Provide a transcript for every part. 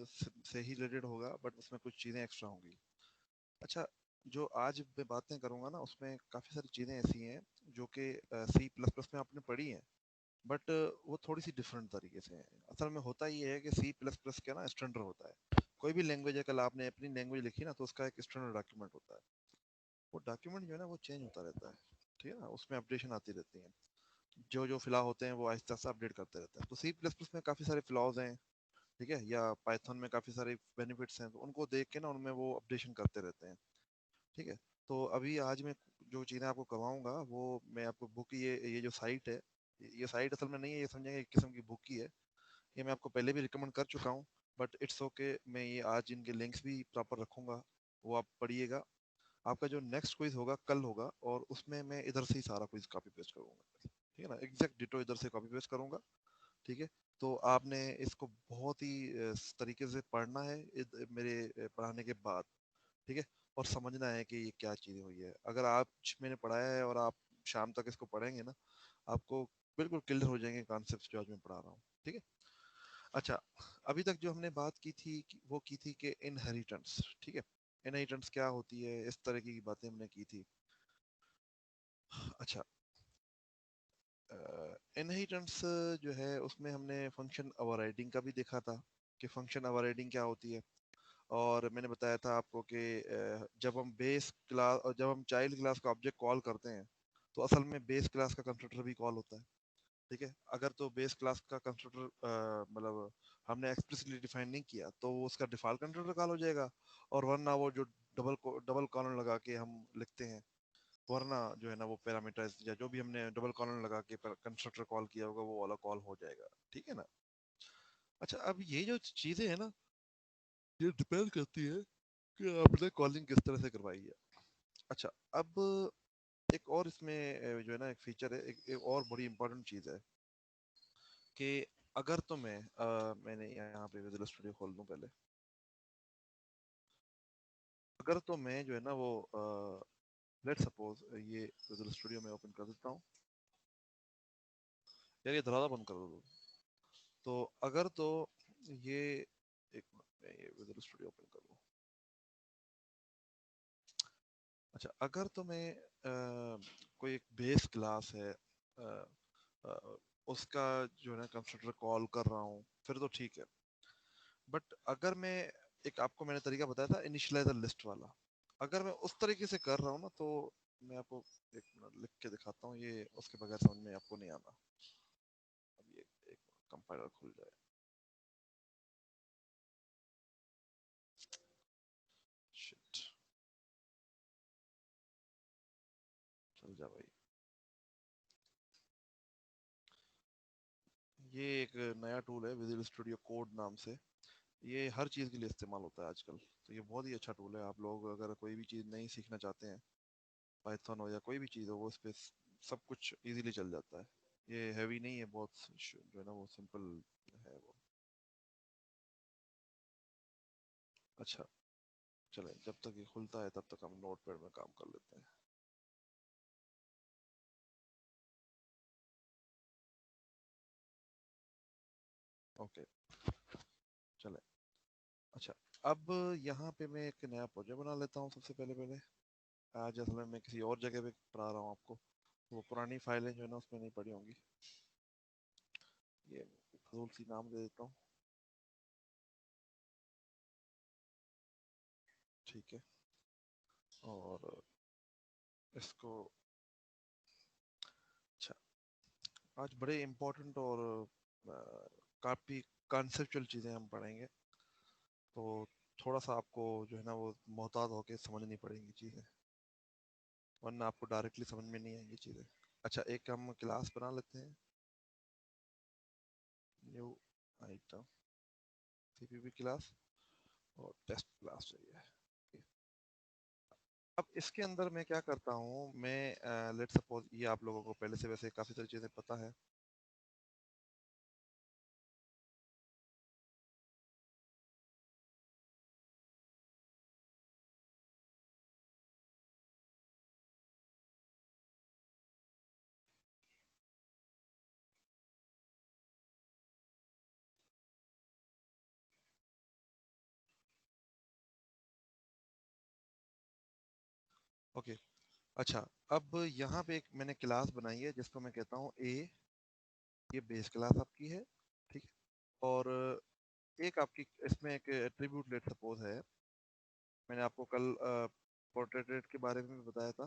से ही रिलेटेड होगा, बट उसमें कुछ चीज़ें एक्स्ट्रा होंगी। अच्छा, जो आज मैं बातें करूंगा ना, उसमें काफ़ी सारी चीज़ें ऐसी हैं जो कि सी प्लस प्लस में आपने पढ़ी हैं, बट वो थोड़ी सी डिफरेंट तरीके से है। असल में होता ये है कि सी प्लस प्लस का ना स्टैंडर्ड होता है। कोई भी लैंग्वेज है, कल आपने अपनी लैंग्वेज लिखी ना, तो उसका एक स्टैंडर्ड डॉक्यूमेंट होता है। वो डॉक्यूमेंट जो है ना, वो चेंज होता रहता है। ठीक है ना, उसमें अपडेशन आती रहती है। जो जो फिलहाल होते हैं वो आहिस्ता आहिस्ता अपडेट करते रहते हैं। तो सी प्लस प्लस में काफ़ी सारे फ्लॉज हैं, ठीक है, या पाइथन में काफ़ी सारे बेनिफिट्स हैं, तो उनको देख के ना उनमें वो अपडेशन करते रहते हैं। ठीक है। तो अभी आज मैं जो चीज़ें आपको करवाऊंगा, वो मैं आपको बुक, ये जो साइट है, ये साइट असल में नहीं है, ये समझेंगे एक किस्म की बुक ही है। ये मैं आपको पहले भी रिकमेंड कर चुका हूँ, बट इट्स ओके, मैं ये आज इनके लिंक्स भी प्रॉपर रखूंगा, वो आप पढ़िएगा। आपका जो नेक्स्ट क्विज होगा कल होगा, और उसमें मैं इधर से ही सारा क्विज कॉपी पेस्ट करूंगा। ठीक है ना, एग्जैक्ट डिटो इधर से कॉपी पेस्ट करूंगा। ठीक है। तो आपने इसको बहुत ही तरीके से पढ़ना है मेरे पढ़ाने के बाद। ठीक है। और समझना है कि ये क्या चीज़ हुई है। अगर आप, मैंने पढ़ाया है और आप शाम तक इसको पढ़ेंगे ना, आपको बिल्कुल क्लियर हो जाएंगे कॉन्सेप्ट्स जो आज मैं पढ़ा रहा हूँ। ठीक है। अच्छा, अभी तक जो हमने बात की थी वो की थी कि इनहेरिटेंस। ठीक है, इनहेरिटेंस क्या होती है, इस तरह की बातें हमने की थी। अच्छा, इनहेरिटेंस जो है उसमें हमने फंक्शन ओवरराइडिंग का भी देखा था कि फंक्शन ओवरराइडिंग क्या होती है। और मैंने बताया था आपको कि जब हम बेस क्लास और जब हम चाइल्ड क्लास का ऑब्जेक्ट कॉल करते हैं, तो असल में बेस क्लास का कंस्ट्रक्टर भी कॉल होता है। ठीक है। अगर तो बेस क्लास का कंस्ट्रक्टर मतलब हमने एक्सप्लिसिटली डिफाइन नहीं किया, तो वो उसका डिफॉल्ट कंस्ट्रक्टर कॉल हो जाएगा। और वरना वो जो डबल कॉलन लगा के हम लिखते हैं, वरना जो है ना वो पैरामीटर्स या जो भी हमने डबल कॉलन लगा के कंस्ट्रक्टर कॉल किया होगा, वो वाला कॉल हो जाएगा। ठीक है ना। अच्छा, अब ये जो चीजें हैं ना, ये डिपेंड करती है कि आपने कॉलिंग किस तरह से करवाई है। अच्छा, अब एक और इसमें जो है ना एक फीचर है, एक और बड़ी इंपॉर्टेंट चीज है कि अगर तो मैंने यहाँ पे विजुअल स्टूडियो खोल दूं पहले। अगर तो मैं जो है ना वो लेट सपोज ये विजुअल स्टूडियो में ओपन कर देता हूँ। यार ये दरवाजा बंद कर दो। तो अगर तो ये, एक मिनट में ये विजुअल स्टूडियो ओपन कर लूँ। अच्छा, अगर तो मैं कोई एक बेस क्लास है, उसका जो है ना कंस्ट्रक्टर कॉल कर रहा हूँ, फिर तो ठीक है। बट अगर मैं, एक आपको मैंने तरीका बताया था इनिशियलाइजर लिस्ट वाला, अगर मैं उस तरीके से कर रहा हूँ ना, तो मैं आपको एक मिनट लिख के दिखाता हूँ, ये उसके बगैर समझ में आपको नहीं आना। अब ये एक कंपाइलर खुल जाए। शिट, चल जा भाई। ये एक नया टूल है विजुअल स्टूडियो कोड नाम से। ये हर चीज़ के लिए इस्तेमाल होता है आजकल। तो ये बहुत ही अच्छा टूल है। आप लोग अगर कोई भी चीज़ नहीं सीखना चाहते हैं, पाइथन हो या कोई भी चीज़ हो, वो इस पे सब कुछ इजीली चल जाता है। ये हैवी नहीं है, बहुत जो है ना वो सिंपल है वो। अच्छा, चलें, जब तक ये खुलता है तब तक हम नोटपैड में काम कर लेते हैं। ओके, चलें। अच्छा, अब यहाँ पे मैं एक नया प्रोजेक्ट बना लेता हूँ सबसे पहले पहले। आज असल में मैं किसी और जगह पे पढ़ा रहा हूँ आपको, वो पुरानी फाइलें जो है ना उसमें नहीं पड़ी होंगी। ये फजूल सी नाम दे देता हूँ। ठीक है। और इसको, अच्छा, आज बड़े इम्पोर्टेंट और काफ़ी कॉन्सेप्चुअल चीज़ें हम पढ़ेंगे, तो थोड़ा सा आपको जो है ना वो मोहतात होके समझनी पड़ेंगी चीज़ें, वरना आपको डायरेक्टली समझ में नहीं आएंगी चीज़ें। अच्छा, एक हम क्लास बना लेते हैं, न्यू आइटम, सीपीपी क्लास, और टेस्ट क्लास चाहिए। अब इसके अंदर मैं क्या करता हूँ, मैं लेट सपोज, ये आप लोगों को पहले से वैसे काफ़ी सारी चीज़ें पता है। ओके। अच्छा, अब यहाँ पे एक मैंने क्लास बनाई है जिसको मैं कहता हूँ ए। ये बेस क्लास आपकी है, ठीक है। और एक आपकी इसमें एक एट्रीब्यूट लेट सपोज है। मैंने आपको कल पोर्ट्रेट के बारे में भी बताया था,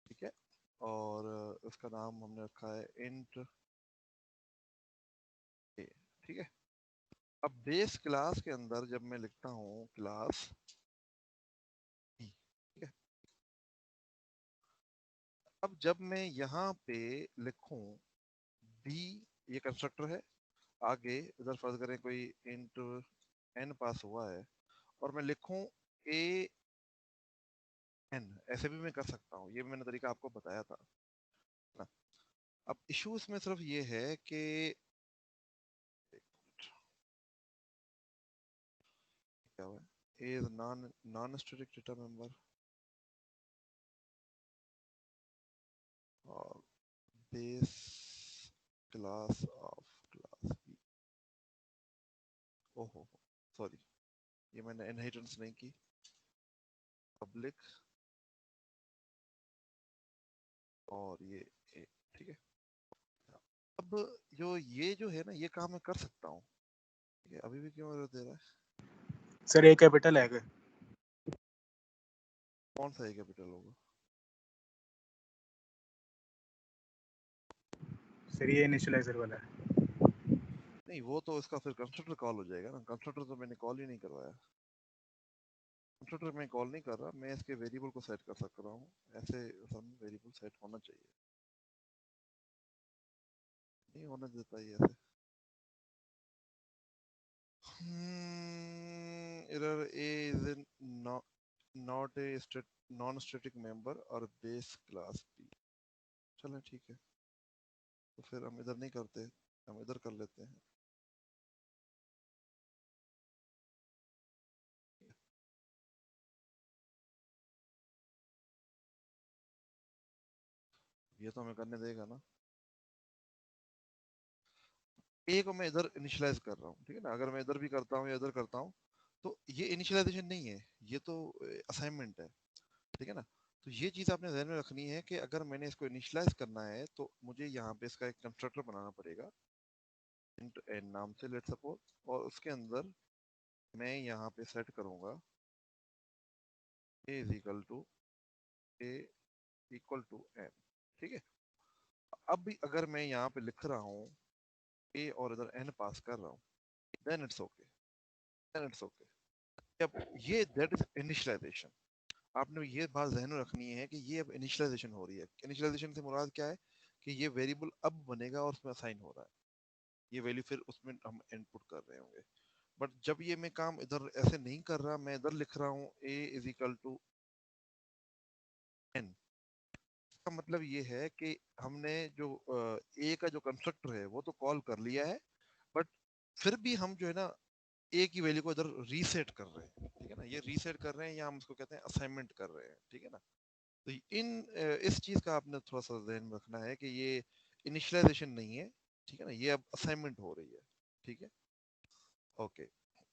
ठीक है। और उसका नाम हमने रखा है इंट ए, ठीक है। अब बेस क्लास के अंदर जब मैं लिखता हूँ क्लास बी, ठीक है। अब जब मैं यहाँ पे लिखूं बी, ये कंस्ट्रक्टर है। आगे इधर फर्ज करें कोई इंट एन पास हुआ है और मैं लिखूं ए एन, ऐसे भी मैं कर सकता हूँ, ये मैंने तरीका आपको बताया था ना। अब इशू इसमें सिर्फ ये है कि क्या हुआ, A is non non static data member और base class of class B. ओहो, सॉरी, ये मैंने इनहेरिटेंस नहीं की। पब्लिक और ये, ठीक है। अब जो ये जो है ना, ये काम मैं कर सकता हूँ, ठीक है। अभी भी क्यों एरर दे रहा है? सर ए कैपिटल है क्या? कौन सा ए कैपिटल होगा? सर ये इनिशियलाइजर वाला है। नहीं, वो तो इसका फिर कंस्ट्रक्टर कॉल हो जाएगा ना। कंस्ट्रक्टर तो मैंने कॉल ही नहीं करवाया। कंस्ट्रक्टर मैं कॉल नहीं कर रहा, मैं इसके वेरिएबल को सेट कर सक रहा हूँ। ऐसे सब वेरिएबल सेट होना चाहिए, नहीं होना देता ये ऐसे। Error A is not a non static member और बेस क्लास बी। चलें, ठीक है। तो फिर हम इधर नहीं करते, हम इधर कर लेते हैं। ये तो हमें करने देगा ना। ए को मैं इधर इनिशियलाइज कर रहा हूँ, ठीक है ना। अगर मैं इधर भी करता हूँ या इधर करता हूँ तो ये इनिशियलाइजेशन नहीं है, ये तो असाइनमेंट है, ठीक है ना। तो ये चीज आपने ध्यान में रखनी है कि अगर मैंने इसको इनिशियलाइज करना है तो मुझे यहाँ पे इसका एक कंस्ट्रक्टर बनाना पड़ेगा इंट एन नाम से, लेट सपोज। और उसके अंदर मैं यहाँ पे सेट करूंगा A is equal to A equal to N, ठीक है। अब भी अगर मैं यहाँ पे लिख रहा हूँ ए और इधर एन पास कर रहा हूँ, then it's okay, then it's okay. अब ये दैट इज इनिशियलाइजेशन। आपने ये बात ध्यान में रखनी है कि ये अब इनिशियलाइजेशन हो रही है। इनिशियलाइजेशन से मुराद क्या है कि ये वेरिएबल अब बनेगा और उसमें असाइन हो रहा है, ये वैल्यू फिर उसमें हम इनपुट कर रहे होंगे। बट जब ये मैं काम इधर ऐसे नहीं कर रहा, मैं इधर लिख रहा हूँ ए इज इक्वल टू एन, का मतलब ये है कि हमने जो ए का जो कंस्ट्रक्टर है वो तो कॉल कर लिया है, बट फिर भी हम जो है ना ए की वैल्यू को इधर रीसेट कर रहे हैं, ठीक है ना। ये रीसेट कर रहे हैं या हम उसको कहते हैं असाइनमेंट कर रहे हैं, ठीक है ना। तो इस चीज का आपने थोड़ा सा ध्यान में रखना है कि ये इनिशियलाइजेशन नहीं है, ठीक है ना। ये अब असाइनमेंट हो रही है, ठीक है। ओके।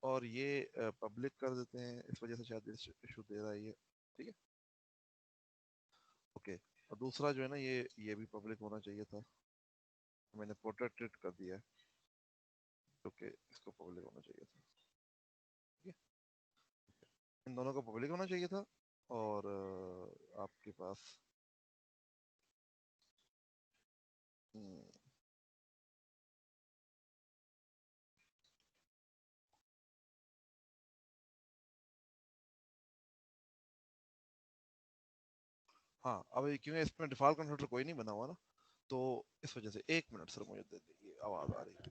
और ये पब्लिक कर देते हैं, इस वजह से शायद इशू दे रहा है ये, ठीक है। ओके। और दूसरा जो है ना, ये भी पब्लिक होना चाहिए था, मैंने प्रोटेक्टेड कर दिया है, जो कि इसको पब्लिक होना चाहिए था, ठीक है। इन दोनों को पब्लिक होना चाहिए था। और आपके पास हम्म, हाँ, अब क्योंकि इसमें डिफॉल्ट कंस्ट्रक्टर कोई नहीं बना हुआ ना, तो इस वजह से 1 मिनट सर मुझे दे दीजिए, आवाज आ रही है।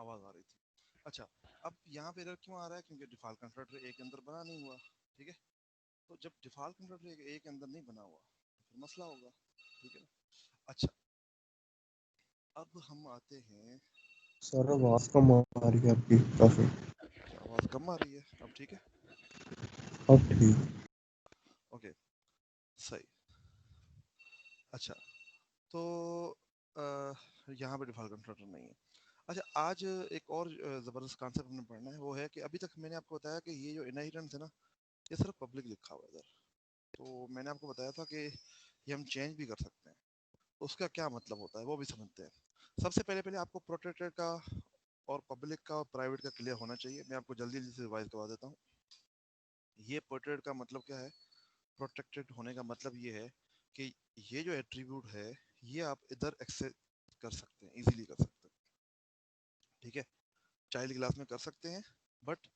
आवाज आ रही थी। अच्छा, अब यहाँ पे एरर क्यों आ रहा है? क्योंकि डिफॉल्ट कंस्ट्रक्टर ए के अंदर बना नहीं हुआ। ठीक है, तो जब डिफॉल्ट कंस्ट्रक्टर ए के अंदर नहीं बना हुआ तो फिर मसला होगा। ठीक है ना? अच्छा, अब हम आते हैं। सर आवाज कम आ रही है आपकी काफी। अच्छा, आवाज कम आ रही है, अब ठीक है? अब ठीक। ओके, सही। अच्छा, तो यहाँ पे डिफॉल्ट कंस्ट्रक्टर नहीं है। अच्छा, आज एक और जबरदस्त कॉन्सेप्ट हमने पढ़ना है, वो है कि अभी तक मैंने आपको बताया कि ये जो इनहेरिटेंस है ना, ये सिर्फ पब्लिक लिखा हुआ है इधर। तो मैंने आपको बताया था कि ये हम चेंज भी कर सकते हैं। उसका क्या मतलब होता है वो भी समझते हैं। सबसे पहले पहले आपको प्रोटेक्टेड का और पब्लिक का और प्राइवेट का क्लियर होना चाहिए। मैं आपको जल्दी जल्दी से रिवाइज करवा देता हूँ। ये प्रोटेक्टेड का मतलब क्या है? प्रोटेक्टेड होने का मतलब ये है कि ये जो एट्रीब्यूट है ये आप इधर एक्सेस कर सकते हैं, इजीली कर सकते हैं। ठीक है, चाइल्ड क्लास में कर सकते हैं, बट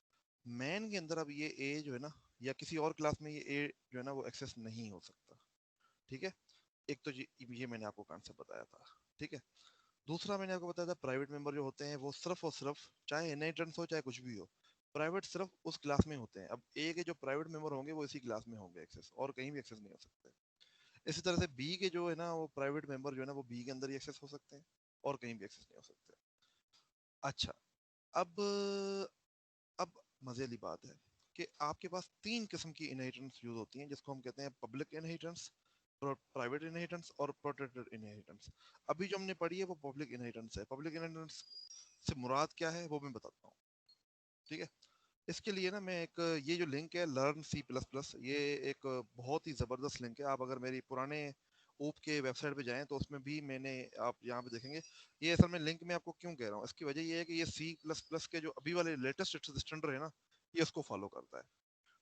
मैन के अंदर अब ये ए जो है ना, या किसी और क्लास में ये ए जो है ना वो एक्सेस नहीं हो सकता। ठीक है, एक तो ये मैंने आपको कॉन्सेप्ट बताया था। ठीक है, दूसरा मैंने आपको बताया था प्राइवेट मेंबर जो होते हैं वो सिर्फ और सिर्फ, चाहे इनहेरिटेंस हो चाहे कुछ भी हो, प्राइवेट सिर्फ उस क्लास में होते हैं। अब ए के जो प्राइवेट मेंबर होंगे वो इसी क्लास में होंगे एक्सेस, और कहीं भी एक्सेस नहीं हो सकते। इसी तरह से बी के जो है ना वो प्राइवेट मेंबर जो है ना वो बी के अंदर ही एक्सेस हो सकते हैं, और कहीं भी एक्सेस नहीं हो सकते। अच्छा, अब अब मजे वाली बात है कि आपके पास तीन किस्म की इनहेरिटेंस यूज होती हैं, जिसको हम कहते हैं पब्लिक इनहेरिटेंस, प्राइवेट इनहेरिटेंस और प्रोटेक्टेड इनहेरिटेंस। अभी जो हमने पढ़ी है वो पब्लिक इनहेरिटेंस है। पब्लिक इनहेरिटेंस से मुराद क्या है वो मैं बताता हूँ। ठीक है, इसके लिए ना मैं एक, ये जो लिंक है लर्न सी प्लस प्लस, ये एक बहुत ही ज़बरदस्त लिंक है। आप अगर मेरी पुराने ओप के वेबसाइट पे जाएं तो उसमें भी मैंने, आप यहाँ पे देखेंगे। ये असल में लिंक मैं आपको क्यों कह रहा हूँ, इसकी वजह ये है कि ये सी प्लस प्लस के जो अभी वाले लेटेस्ट स्टैंडर्ड है ना, ये उसको फॉलो करता है।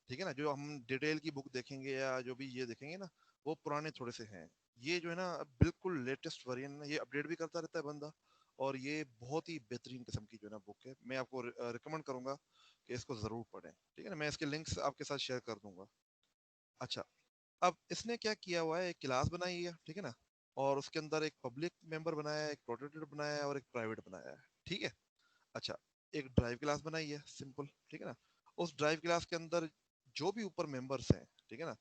ठीक है ना, जो हम डिटेल की बुक देखेंगे या जो भी ये देखेंगे ना, वो पुराने थोड़े से हैं। ये जो है ना बिल्कुल लेटेस्ट वर्जन है, ये अपडेट भी करता रहता है बंदा। और ये बहुत ही बेहतरीन किस्म की जो है ना बुक है, मैं आपको रिकमेंड करूंगा कि इसको जरूर पढ़ें। ठीक है ना, मैं इसके लिंक्स आपके साथ शेयर कर दूंगा। अच्छा, अब इसने क्या किया हुआ है, एक क्लास बनाई है। ठीक है ना, और उसके अंदर एक पब्लिक मेंबर बनाया है, एक प्रोटेक्टेड बनाया है और एक प्राइवेट बनाया है। ठीक है, अच्छा, एक ड्राइव क्लास बनाई है सिंपल। ठीक है ना, उस ड्राइव क्लास के अंदर जो भी ऊपर मेंबर्स हैं, ठीक है ना,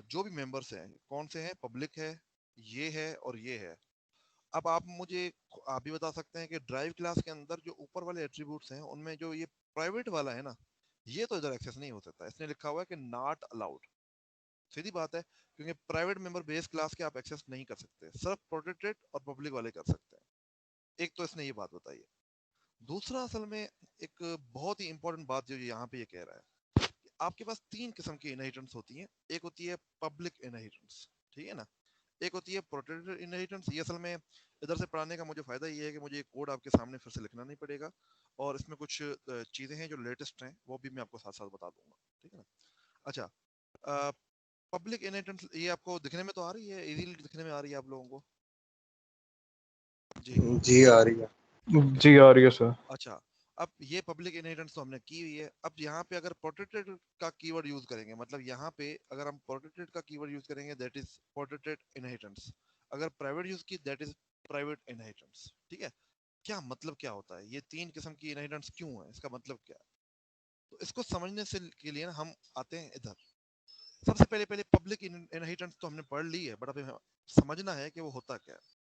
जो भी मेंबर्स हैं कौन से हैं, पब्लिक है, ये है और ये है। अब आप मुझे, आप भी बता सकते हैं कि ड्राइव क्लास के अंदर जो ऊपर वाले एट्रीब्यूट्स हैं उनमें जो ये प्राइवेट वाला है ना, ये तो इधर एक्सेस नहीं हो सकता। इसने लिखा हुआ है कि नॉट अलाउड। सीधी बात है, क्योंकि प्राइवेट मेंबर बेस क्लास के आप एक्सेस नहीं कर सकते, सिर्फ प्रोटेक्टेड और पब्लिक वाले कर सकते हैं। एक तो इसने ये बात बताई है। दूसरा, असल में एक बहुत ही इंपॉर्टेंट बात जो यहाँ पे ये कह रहा है कि आपके पास तीन किस्म की इनहेरिटेंस होती हैं। एक होती है पब्लिक इनहेरिटेंस, ठीक है ना, एक होती है प्रोटेक्टेड इनहेरिटेंस। ये असल में इधर से पढ़ाने का मुझे फायदा ये है कि मुझे कोड आपके सामने फिर से लिखना नहीं पड़ेगा, और इसमें कुछ चीजें हैं जो लेटेस्ट हैं वो भी मैं आपको साथ साथ बता दूंगा। ठीक है ना, अच्छा, पब्लिक इनहेरिटेंस ये आपको दिखने में तो आ रही है, इजीली दिखने में आ रही है आप लोगों को? जी, जी आ रही है। ओके। जी आ रही है सर। अच्छा, अब ये पब्लिक इनहेरिटेंस तो हमने की हुई है। अब यहाँ पे अगर प्रोटेक्टेड का कीवर्ड यूज करेंगे, मतलब यहाँ पे अगर हम प्रोटेक्टेड का कीवर्ड यूज करेंगे दैट इज प्रोटेक्टेड इनहेरिटेंस, अगर प्राइवेट यूज की दैट इज प्राइवेट इनहेरिटेंस। ठीक है, क्या मतलब क्या होता है, ये तीन किस्म की इनहेरिटेंस क्यों है, इसका मतलब क्या है? तो इसको समझने से के लिए ना हम आते हैं इधर। सबसे पहले पहले पब्लिक इनहेरिटेंस तो हमने पढ़ ली है, बट अभी हमें समझना है कि वो होता क्या है।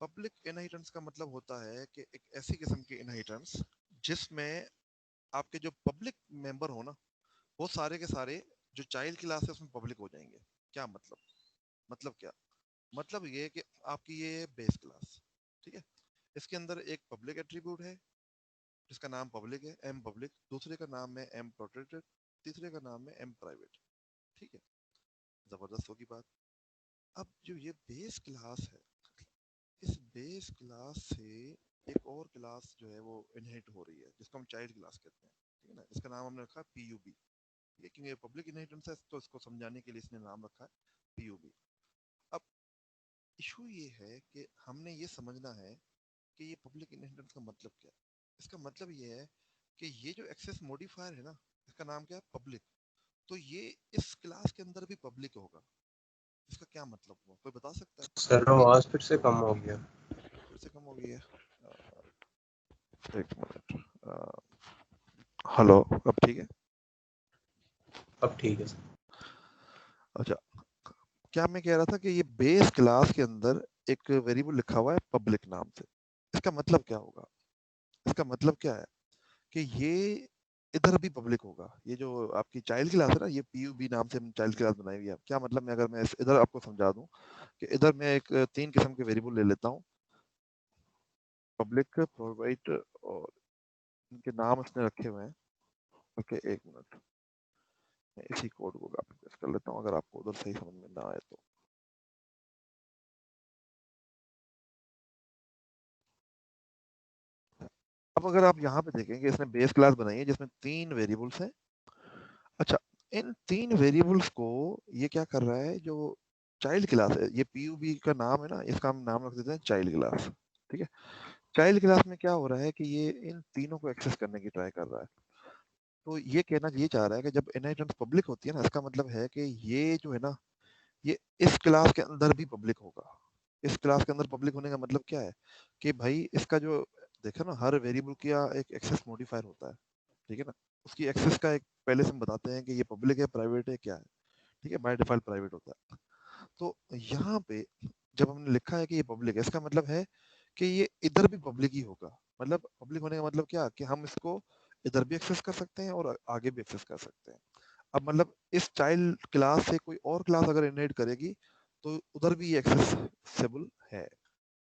पब्लिक इनहेरिटेंस का मतलब होता है कि एक ऐसी किस्म की इनहेरिटेंस जिसमें आपके जो पब्लिक मेंबर हो ना, वो सारे के सारे जो चाइल्ड क्लास है उसमें पब्लिक हो जाएंगे। क्या मतलब? मतलब क्या? मतलब ये कि आपकी ये बेस क्लास, ठीक है, इसके अंदर एक पब्लिक एट्रीब्यूट है जिसका नाम पब्लिक है, एम पब्लिक। दूसरे का नाम है एम प्रोटेक्टेड। तीसरे का नाम है एम प्राइवेट। ठीक है, जबरदस्त होगी बात। अब जो ये बेस क्लास है, इस बेस क्लास से एक और क्लास जो है वो इनहेरिट हो रही है जिसको हम चाइल्ड क्लास कहते हैं। ठीक है ना, इसका नाम हमने रखा पीयूबी। ठीक है, क्योंकि ये पब्लिक इनहेरिटेंस है तो इसको समझाने के लिए इसने नाम रखा है पीयूबी। अब इशू ये है कि हमने ये समझना है कि ये पब्लिक इनहेरिटेंस का मतलब क्या है। इसका मतलब ये है कि ये जो एक्सेस मॉडिफायर है ना, इसका नाम क्या है, पब्लिक। तो ये इस क्लास के अंदर भी पब्लिक होगा। इसका क्या मतलब हुआ, कोई बता सकता है? सर आवाज फिर से कम हो गया। फिर से कम हो गई है? एक मिनट, हेलो, अब ठीक है? अब ठीक है सर। अच्छा, क्या मैं कह रहा था कि ये बेस क्लास के अंदर एक वेरिएबल लिखा हुआ है पब्लिक नाम से। इसका मतलब क्या होगा? इसका मतलब क्या है कि ये इधर भी पब्लिक होगा। ये जो आपकी चाइल्ड क्लास है ना, ये पीयूबी नाम से चाइल्ड क्लास बनाई हुई है। क्या मतलब, मैं अगर मैं इधर आपको समझा दूं कि इधर मैं एक 3 किस्म के वेरिएबल ले लेता हूं, पब्लिक, प्राइवेट, और इनके नाम इसने रखे हुए हैं। ओके, एक मिनट, मैं इसी कोड को कॉपी पेस्ट कर लेता हूं अगर आपको उधर सही समझ में ना आए तो। अब अगर आप यहाँ पे देखेंगे, इसने बेस क्लास बनाई है जिसमें 3 वेरिएबल्स हैं। अच्छा, इन 3 वेरिएबल्स को ये क्या कर रहा है, जो चाइल्ड क्लास है, ये पीयूबी का नाम है ना, इसका हम नाम रख देते हैं चाइल्ड क्लास। ठीक है, चाइल्ड क्लास में क्या हो रहा है कि ये इन तीनों को एक्सेस करने की ट्राई कर रहा है। तो ये कहना ये चाह रहा है कि जब इनहेरिटेंस पब्लिक होती है ना, इसका मतलब है कि ये जो है ना, ये इस क्लास के अंदर भी पब्लिक होगा। इस क्लास के अंदर पब्लिक होने का मतलब क्या है कि भाई इसका जो, देखो ना, हर वेरिएबल का एक एक्सेस मॉडिफायर होता है। ठीक है ना, उसकी एक्सेस का एक पहले से हम बताते हैं कि ये पब्लिक है, प्राइवेट है, क्या है। ठीक है, बाय डिफॉल्ट प्राइवेट होता है। तो यहाँ पे जब हमने लिखा है कि ये पब्लिक है, इसका मतलब है कि ये इधर भी पब्लिक ही होगा। मतलब पब्लिक होने का मतलब क्या, कि हम इसको इधर भी एक्सेस कर सकते हैं और आगे भी एक्सेस कर सकते हैं। अब मतलब इस चाइल्ड क्लास से कोई और क्लास अगर इनहेरिट करेगी तो उधर भी ये एक्सेसिबल है।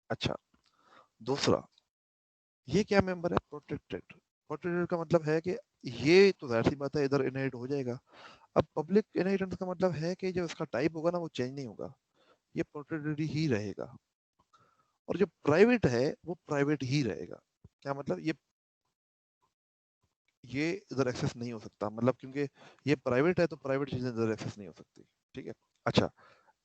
अच्छा, दूसरा, ये क्या मेंबर है, प्रोटेक्टेड। प्रोटेक्टेड का मतलब है कि ये तो जाहिर सी बात है इधर इनहेरिट हो जाएगा। अब पब्लिक इनहेरिटेंस का मतलब है कि जो इसका टाइप होगा ना, वो चेंज नहीं होगा, ये प्रोटेक्टेड ही रहेगा। और जो प्राइवेट है वो प्राइवेट ही रहेगा। क्या मतलब, ये इधर एक्सेस नहीं हो सकता, मतलब क्योंकि ये प्राइवेट है तो प्राइवेट चीजें इधर एक्सेस नहीं हो सकती। ठीक है। अच्छा,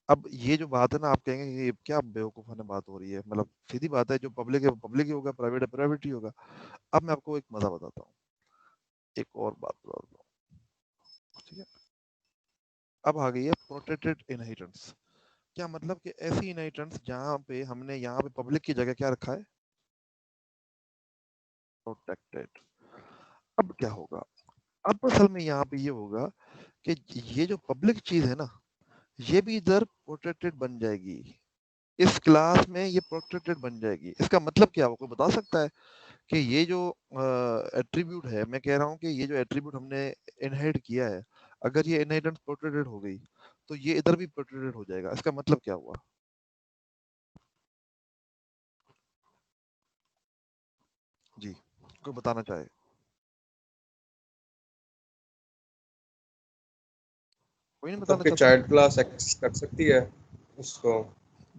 अब ये जो बात है ना, आप कहेंगे कि ये क्या बेवकूफाना बात हो रही है, मतलब सीधी बात है, जो पब्लिक है वो पब्लिक ही होगा, प्राइवेट है प्राइवेट ही होगा। अब मैं आपको एक मजा बताता हूँ, एक और बात बताता हूँ। ठीक है, अब आ गई है प्रोटेक्टेड इनहेरिटेंस। क्या मतलब कि ऐसी इनहेरिटेंस जहां पे हमने यहाँ पे पब्लिक की जगह क्या रखा है, प्रोटेक्टेड। अब क्या होगा, अब असल में यहाँ पे ये होगा कि ये जो पब्लिक चीज है ना, ये भी इधर प्रोटेक्टेड बन जाएगी। इस क्लास में ये प्रोटेक्टेड बन जाएगी। इसका मतलब क्या, आपको बता सकता है कि ये जो एट्रीब्यूट है, मैं कह रहा हूँ कि ये जो एट्रीब्यूट हमने इनहेरिट किया है, अगर ये इनहेरिटेंस प्रोटेक्टेड हो गई तो ये इधर भी प्रोटेक्टेड हो जाएगा। इसका मतलब क्या हुआ? जी, कोई बताना चाहे? कोई नहीं मतलब बताना कि चाहता? चाइल्ड क्लास एक्सेस कर सकती है उसको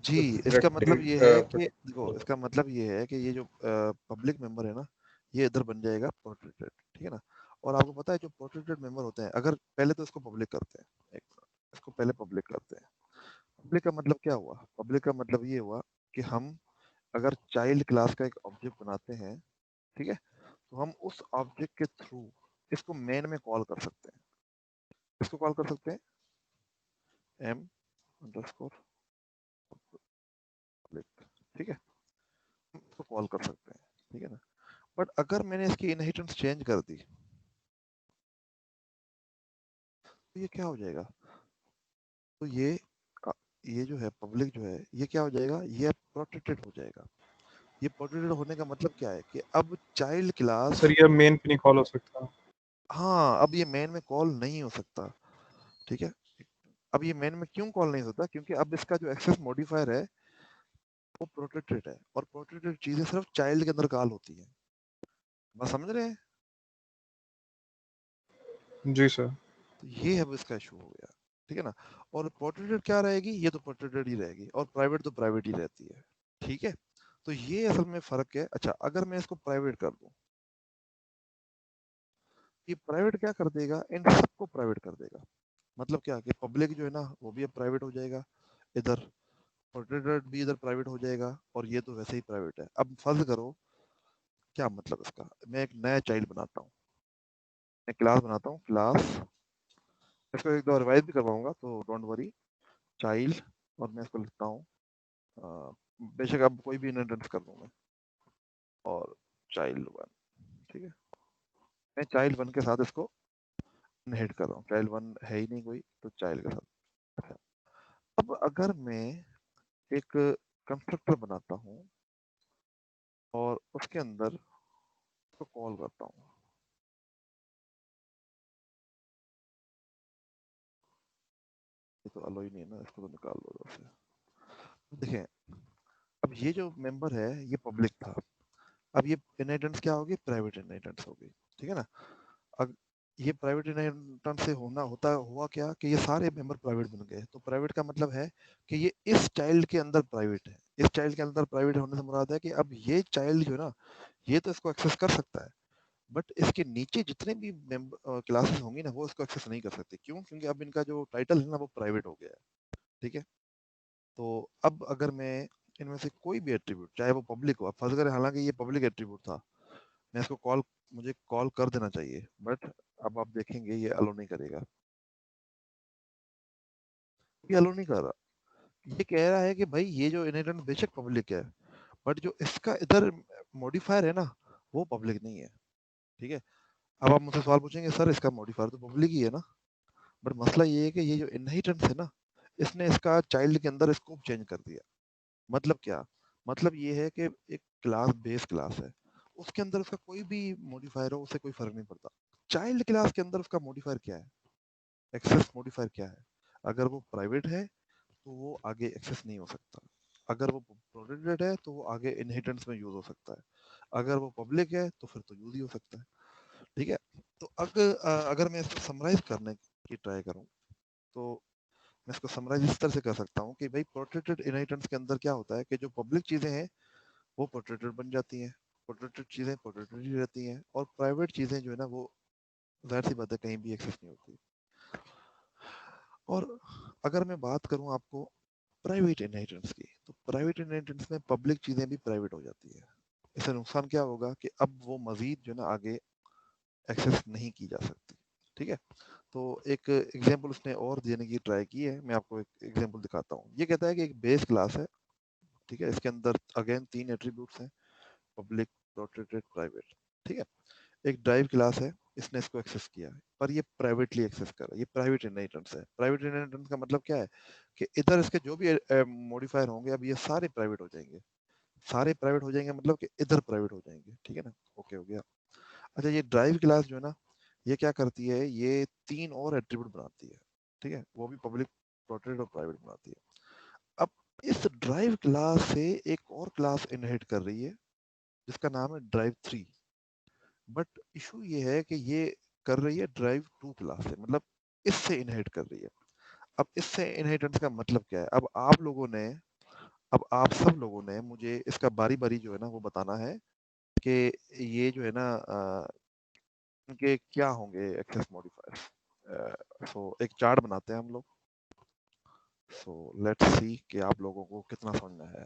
जी, इसका मतलब ये है कि देखो, इसका मतलब ये है कि ये जो पब्लिक मेंबर है ना, ये इधर बन जाएगा प्रोटेक्टेड। ठीक है ना। और आपको पता है जो प्रोटेक्टेड मेंबर होते हैं, अगर पहले तो इसको पब्लिक करते हैं, एक मिनट, इसको पहले पब्लिक करते हैं। पब्लिक का मतलब क्या हुआ, पब्लिक का मतलब ये हुआ कि हम अगर चाइल्ड क्लास का एक ऑब्जेक्ट बनाते हैं, ठीक है, तो हम उस ऑब्जेक्ट के थ्रू इसको मेन में कॉल कर सकते हैं। इसको कॉल कर सकते हैं एम अंडरस्कोर पब्लिक। ठीक है, हम इसको कॉल कर सकते हैं। ठीक है ना। बट अगर मैंने इसकी इनहेरिटेंस चेंज कर दी तो ये क्या हो जाएगा, तो ये जो है पब्लिक जो है, ये क्या हो जाएगा, ये प्रोटेक्टेड हो जाएगा। ये प्रोटेक्टेड होने का मतलब क्या है कि अब चाइल्ड क्लास, सर ये मेन पे नहीं कॉल हो सकता। हाँ, अब ये मेन में कॉल नहीं हो सकता। ठीक है, अब ये मेन में क्यों कॉल नहीं होता, क्योंकि अब इसका जो एक्सेस मॉडिफायर है वो प्रोटेक्टेड है, और प्रोटेक्टेड चीजें सिर्फ चाइल्ड के अंदर कॉल होती है। बस समझ रहे हैं? जी सर। तो ये अब इसका इशू हो गया। ठीक है ना। और प्रोटेक्टेड क्या रहेगी, ये तो प्रोटेक्टेड ही रहेगी, और प्राइवेट तो प्राइवेट ही रहती है। ठीक है, तो ये असल में फर्क है। अच्छा, अगर मैं इसको प्राइवेट कर दूं, ये प्राइवेट क्या कर देगा, इन सबको प्राइवेट कर देगा। मतलब क्या कि पब्लिक जो है ना, वो भी अब प्राइवेट हो जाएगा, इधर प्रोटेक्टेड भी इधर प्राइवेट हो जाएगा, और ये तो वैसे ही प्राइवेट है। अब फर्ज करो, क्या मतलब इसका, मैं एक नया चाइल्ड बनाता हूँ, मैं क्लास बनाता हूँ, क्लास, इसको एक बार रिवाइज भी करवाऊंगा तो डोंट वरी, चाइल्ड, और मैं इसको लिखता हूँ बेशक अब कोई भी इनहेरिटेंस कर दूं मैं, और चाइल्ड 1, ठीक है। मैं चाइल्ड 1 के साथ इसको इनहेरिट कर रहा हूँ, चाइल्ड 1 है ही नहीं कोई, तो चाइल्ड के साथ। अब अगर मैं एक कंस्ट्रक्टर बनाता हूँ और उसके अंदर उसको कॉल करता हूँ, ये तो अलो ही नहीं है ना, इसको तो निकाल दो उधर से। देखें, अब ये जो मेंबर है ये पब्लिक था, अब ये इनहेरिटेंस क्या होगी, प्राइवेट इनहेरिटेंस होगी, ठीक है ना। अब ये प्राइवेट इनहेरिटेंस से हुआ क्या कि ये सारे मेंबर प्राइवेट बन गए। तो प्राइवेट का मतलब है कि ये इस चाइल्ड के अंदर प्राइवेट है। इस चाइल्ड के अंदर प्राइवेट होने से मुराद है कि अब ये चाइल्ड जो है ना, ये तो इसको एक्सेस कर सकता है, बट इसके नीचे जितने भी क्लासेस होंगी ना, वो इसको एक्सेस नहीं कर सकते। क्यों? क्योंकि अब इनका जो टाइटल है ना, वो प्राइवेट हो गया है, ठीक है। तो अब अगर मैं इनमें से कोई भी एट्रीब्यूट, चाहे वो पब्लिक हो, अब फर्ज करें हालांकि ये पब्लिक एट्रीब्यूट था, मैं इसको मुझे कॉल कर देना चाहिए, बट अब आप देखेंगे ये अलो नहीं करेगा, ये अलो नहीं कर रहा। ये कह रहा है कि भाई ये जो इनहेरिटेंस बेशक पब्लिक है, बट जो इसका इधर मॉडिफायर है ना, वो पब्लिक नहीं है, ठीक है। अब आप मुझसे सवाल पूछेंगे, सर इसका मॉडिफायर तो पब्लिक ही है ना, बट मसला ये है कि ये जो इनहेरिटेंस है ना, इसने इसका चाइल्ड के अंदर स्कोप चेंज कर दिया। मतलब क्या? मतलब ये है कि एक क्लास बेस क्लास है, उसके अंदर उसका कोई भी मॉडिफायर हो, उससे कोई फर्क नहीं पड़ता। चाइल्ड क्लास के अंदर उसका मॉडिफायर क्या है, एक्सेस मॉडिफायर क्या है। अगर वो प्राइवेट है तो वो आगे एक्सेस नहीं हो सकता, अगर वो प्रोटेक्टेड है तो वो आगे इनहेरिटेंस में यूज हो सकता है, अगर वो पब्लिक है तो फिर तो यूज ही हो सकता है, ठीक है। तो अगर मैं इसको समराइज करने की ट्राई करूं, तो मैं इसको समराइज इस तरह से कर सकता हूँ कि भाई प्रोटेक्टेड इनहेरिटेंस के अंदर क्या होता है कि जो पब्लिक चीजें हैं वो प्रोटेक्टेड बन जाती हैं, प्रोटेक्टेड चीजें प्रोटेक्टेड ही रहती हैं, और प्राइवेट चीजें जो है ना, वो जाहिर सी बात है कहीं भी एक्सेस नहीं होती। और अगर मैं बात करूं आपको प्राइवेट इनहेरिटेंस की, तो प्राइवेट इनहेरिटेंस में पब्लिक चीजें भी प्राइवेट हो जाती है। इससे नुकसान क्या होगा कि अब वो मजीद जो है ना आगे एक्सेस नहीं की जा सकती, ठीक है। तो एक एग्जांपल उसने और देने की ट्राई की है, मैं आपको एक एग्जांपल दिखाता हूँ। ये कहता है कि एक बेस क्लास है, ठीक है, इसके अंदर अगेन 3 एट्रीब्यूट्स हैं, पब्लिक, प्रोटेक्टेड, प्राइवेट, ठीक है। एक ड्राइव क्लास है, इसने इसको एक्सेस किया है, पर ये प्राइवेटली एक्सेस कर रहा है, ये प्राइवेट इनहेरिटेंस है। प्राइवेट इनहेरिटेंस का मतलब क्या है कि इधर इसके जो भी मॉडिफायर होंगे, अब ये सारे प्राइवेट हो जाएंगे, सारे प्राइवेट हो जाएंगे, मतलब कि इधर प्राइवेट हो जाएंगे, ठीक है ना। ओके हो गया। अच्छा, ये ड्राइव क्लास जो है ना, ये क्या करती है, ये 3 और एट्रीब्यूट बनाती है, ठीक है, वो भी पब्लिक, प्रोटेक्टेड और प्राइवेट बनाती है। अब इस ड्राइव क्लास से एक और क्लास इनहेरिट कर रही है जिसका नाम है ड्राइव 3, बट इशू ये है कि ये कर रही है ड्राइव 2 क्लास से, मतलब इससे इनहेरिट कर रही है। अब इससे इनहेरिटेंस का मतलब क्या है, अब आप सब लोगों ने मुझे इसका बारी बारी जो है ना वो बताना है कि ये जो है ना इनके क्या होंगे एक्सेस मॉडिफायर्स। सो एक चार्ट बनाते हैं हम लोग। सो लेट्स सी कि आप लोगों को कितना समझ में है।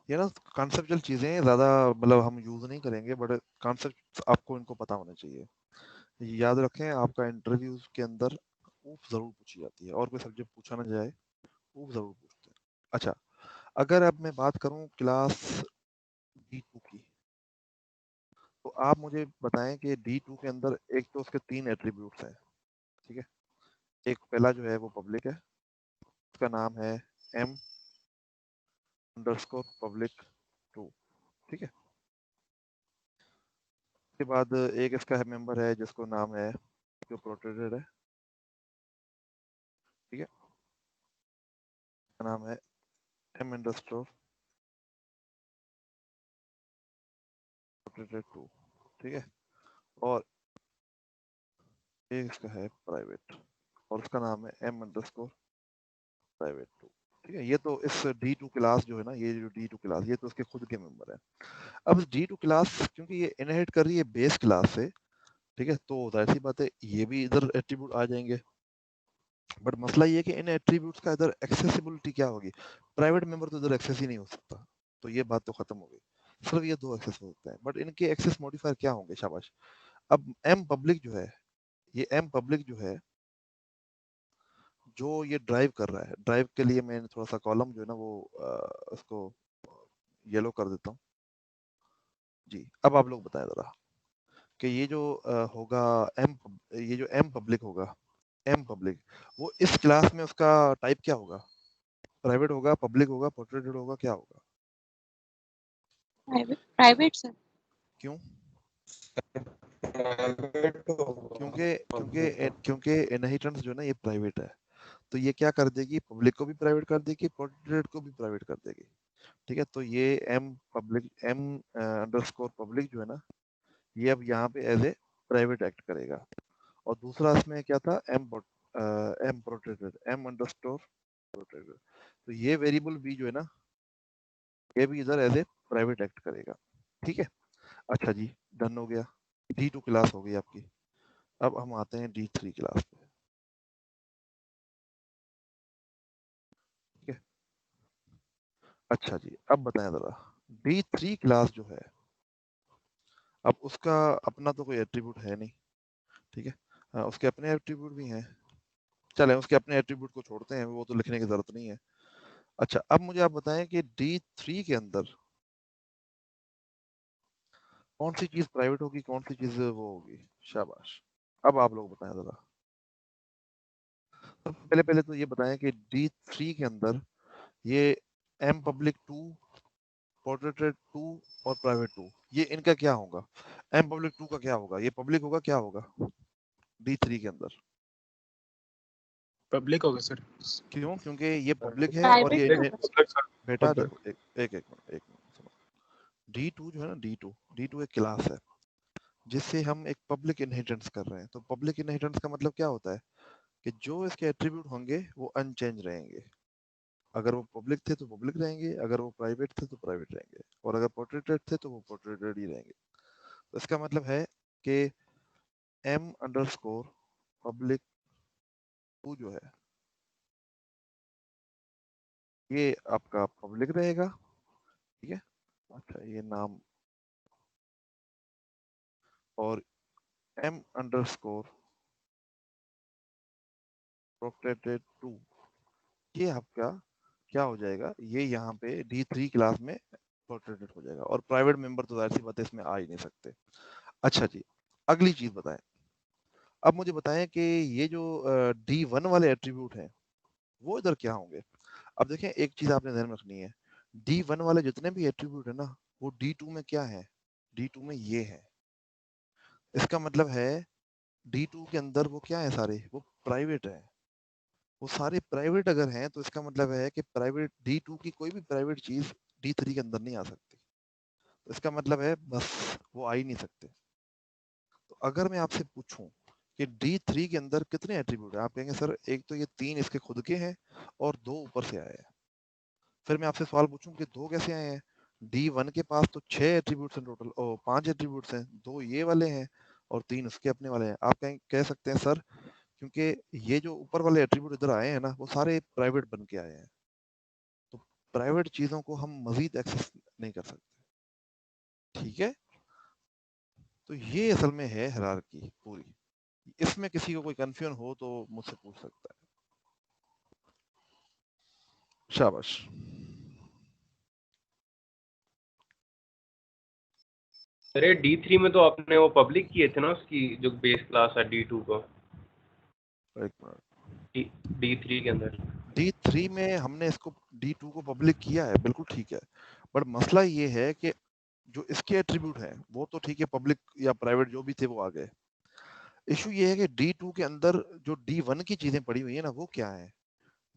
ये ना कॉन्सेप्चुअल चीजें ज्यादा मतलब हम यूज नहीं करेंगे, बट कॉन्सेप्ट आपको इनको पता होने चाहिए। याद रखें, आपका इंटरव्यूज के अंदर ऊप जरूर पूछी जाती है, और कोई सब्जेक्ट पूछा ना जाए, ऊप जरूर पूछते हैं। अच्छा, अगर अब मैं बात करूं क्लास D2 की, तो आप मुझे बताएं कि D2 के अंदर एक तो उसके 3 एट्रीब्यूट्स हैं, ठीक है। एक पहला जो है वो पब्लिक है, उसका नाम है m अंडरस्कोर पब्लिक 2, ठीक है। उसके बाद एक इसका है मेंबर है जिसको नाम है, जो प्रोटेक्टेड है, ठीक है, उसका नाम है m अंडरस्कोर प्रोटेक्टेड 2, ठीक है। और एक इसका है प्राइवेट, और उसका नाम है m अंडरस्कोर प्राइवेट 2, ठीक है। ये तो इस D2 क्लास जो है ना, ये जो D2 क्लास, ये तो उसके खुद के मेंबर है। अब D2 क्लास क्योंकि ये इनहेरिट कर रही है बेस क्लास से, ठीक है, तो जाहिर सी बात है ये भी इधर एट्रीब्यूट आ जाएंगे। बट मसला ये है कि इन एट्रीब्यूट्स का इधर एक्सेसिबिलिटी क्या होगी, प्राइवेट मेंबर तो इधर एक्सेस ही नहीं हो सकता, तो ये बात तो खत्म हो गई। सिर्फ ये 2 एक्सेस हो सकते हैं, बट इनके एक्सेस मॉडिफायर क्या होंगे, शाबाश। अब एम पब्लिक जो है, ये एम पब्लिक जो है, जो ये ड्राइव कर रहा है, ड्राइव के लिए मैं थोड़ा सा कॉलम जो है ना वो उसको येलो कर देता हूँ जी। अब आप लोग बताएं जरा कि ये जो होगा ये जो एम पब्लिक होगा, एम पब्लिक, वो इस क्लास में उसका टाइप क्या होगा? प्राइवेट होगा, पब्लिक होगा, प्रोटेक्टेड होगा, क्या होगा? Private sir. क्यों? प्राइवेट होगा क्योंकि क्योंकि public। क्योंकि इनहेरिटेंस जो है ना ये प्राइवेट है, तो ये क्या कर देगी, पब्लिक को भी प्राइवेट कर देगी, प्रोटेक्टेड को भी प्राइवेट कर देगी। ठीक है, तो ये m public, m underscore public जो है ना, ये अब यहाँ पे एज ए प्राइवेट एक्ट करेगा। और दूसरा इसमें क्या था, m protected, m underscore protected, तो ये वेरिएबल बी जो है ना, ये भी इधर एज ए प्राइवेट एक्ट करेगा। ठीक है, अच्छा जी, डन हो गया। D2 क्लास हो गई आपकी। अब हम आते हैं D3 क्लास पे। ठीक है, अच्छा जी, अब बताएं जरा, D3 क्लास जो है, अब उसका अपना तो कोई एट्रीब्यूट है नहीं। ठीक है, उसके अपने एट्रीब्यूट भी हैं, चले उसके अपने एट्रीब्यूट को छोड़ते हैं, वो तो लिखने की जरूरत नहीं है। अच्छा, अब मुझे आप बताएं कि D3 के अंदर कौन सी चीज प्राइवेट होगी, कौन सी चीज वो होगी? शाबाश, अब आप लोग बताएं जरा। तो पहले पहले तो ये बताएं कि D3 के अंदर ये एम पब्लिक 2, प्रोटेक्टेड 2 और प्राइवेट 2, ये इनका क्या होगा? एम पब्लिक 2 का क्या होगा? ये पब्लिक होगा, क्या होगा D3 के अंदर? पब्लिक होगा सर। क्यों? क्योंकि ये पब्लिक है और प्राइवेट ये होगा सर। Public sir. बेटा पब्लिक। देखो, एक एक मिनट, एक मिनट सुनो। D2 जो है ना, D2 एक क्लास है जिससे हम एक पब्लिक इनहेरिटेंस कर रहे हैं। तो पब्लिक इनहेरिटेंस का मतलब क्या होता है कि जो इसके एट्रीब्यूट होंगे वो अनचेंज रहेंगे। अगर वो पब्लिक थे तो पब्लिक रहेंगे, अगर वो प्राइवेट थे तो प्राइवेट रहेंगे, और अगर प्रोटेक्टेड थे तो वो प्रोटेक्टेड ही रहेंगे। तो इसका मतलब है कि एम अंडरस्कोर पब्लिक 2 जो है, ये आपका पब्लिक रहेगा। ठीक है, अच्छा ये नाम, और एम अंडरस्कोर प्रोटेक्टेड 2, ये आपका क्या हो जाएगा, ये यहाँ पे D3 क्लास में प्रोटेक्टेड हो जाएगा, और प्राइवेट मेंबर तो जाहिर सी बात है इसमें आ ही नहीं सकते। अच्छा जी, अगली चीज बताएं। अब मुझे बताएं कि ये जो D1 वाले एट्रीब्यूट हैं वो इधर क्या होंगे? अब देखें, एक चीज आपने ध्यान में रखनी है, D1 वाले जितने भी एट्रीब्यूट है ना, वो D2 में क्या है? D2 में ये है। इसका मतलब है D2 के अंदर वो क्या है, सारे वो प्राइवेट है। वो सारे प्राइवेट अगर हैं तो इसका मतलब है कि प्राइवेट D2 की कोई भी प्राइवेट चीज D3 के अंदर नहीं आ सकती। तो इसका मतलब है बस वो आ ही नहीं सकते। तो अगर मैं आपसे पूछूं कि D3 के अंदर कितने एट्रीब्यूट है, आप कहेंगे सर एक तो ये 3 इसके खुद के हैं और 2 ऊपर से आए हैं। फिर मैं आपसे सवाल पूछूं कि 2 कैसे आए हैं? D1 के पास तो 6 एट्रीब्यूट्स हैं टोटल, और 5 एट्रीब्यूट्स हैं, 2 ये वाले हैं और 3 उसके अपने वाले हैं। आप कह सकते हैं सर क्योंकि ये जो ऊपर वाले एट्रीब्यूट इधर आए हैं ना, वो सारे प्राइवेट बन के आए हैं, तो प्राइवेट चीजों को हम मजीद एक्सेस नहीं कर सकते। ठीक है, तो ये असल में है हायरार्की पूरी। इसमें किसी को कोई कंफ्यूजन हो तो मुझसे पूछ सकता है। शाबाश। अरे D3 में तो आपने वो पब्लिक किए थे ना, उसकी जो बेस क्लास है D2 को, एक मिनट, D3 के अंदर। D3 में हमने इसको D2 को पब्लिक किया है, बिल्कुल ठीक है, बट मसला ये है कि जो इसके एट्रीब्यूट हैं वो तो ठीक है, पब्लिक या प्राइवेट जो भी थे वो आ गए। इशू ये है कि D2 के अंदर जो D1 की चीजें पड़ी हुई है ना, वो क्या है?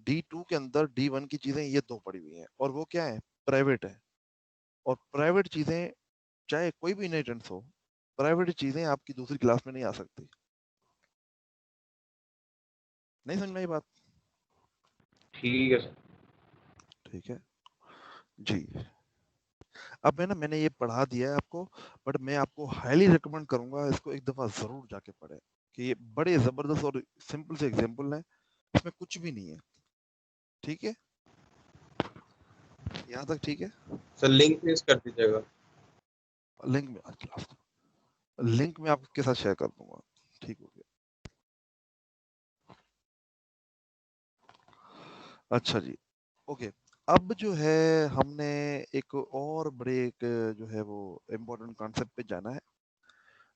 D2 के अंदर D1 की चीजें ये 2 पड़ी हुई हैं, और वो क्या है? प्राइवेट है। और प्राइवेट चीजें चाहे कोई भी इनहेरिटेंस हो, प्राइवेट चीजें आपकी दूसरी क्लास में नहीं आ सकती। नहीं समझ में आई बात? ठीक है सर। ठीक है जी। अब मैंने ये पढ़ा दिया है आपको, बट मैं आपको हाईली रिकमेंड करूंगा इसको एक दफा जरूर जाके पढ़े, कि ये बड़े जबरदस्त और सिंपल से एग्जाम्पल है, इसमें कुछ भी नहीं है। ठीक है, यहाँ तक ठीक है? सर लिंक पेश कर दीजिएगा। लिंक में लिंक में आपके साथ शेयर कर दूंगा। ठीक हो गया। अच्छा जी, ओके। अब जो है हमने एक और बड़े एक जो है वो इम्पोर्टेंट कॉन्सेप्ट पे जाना है,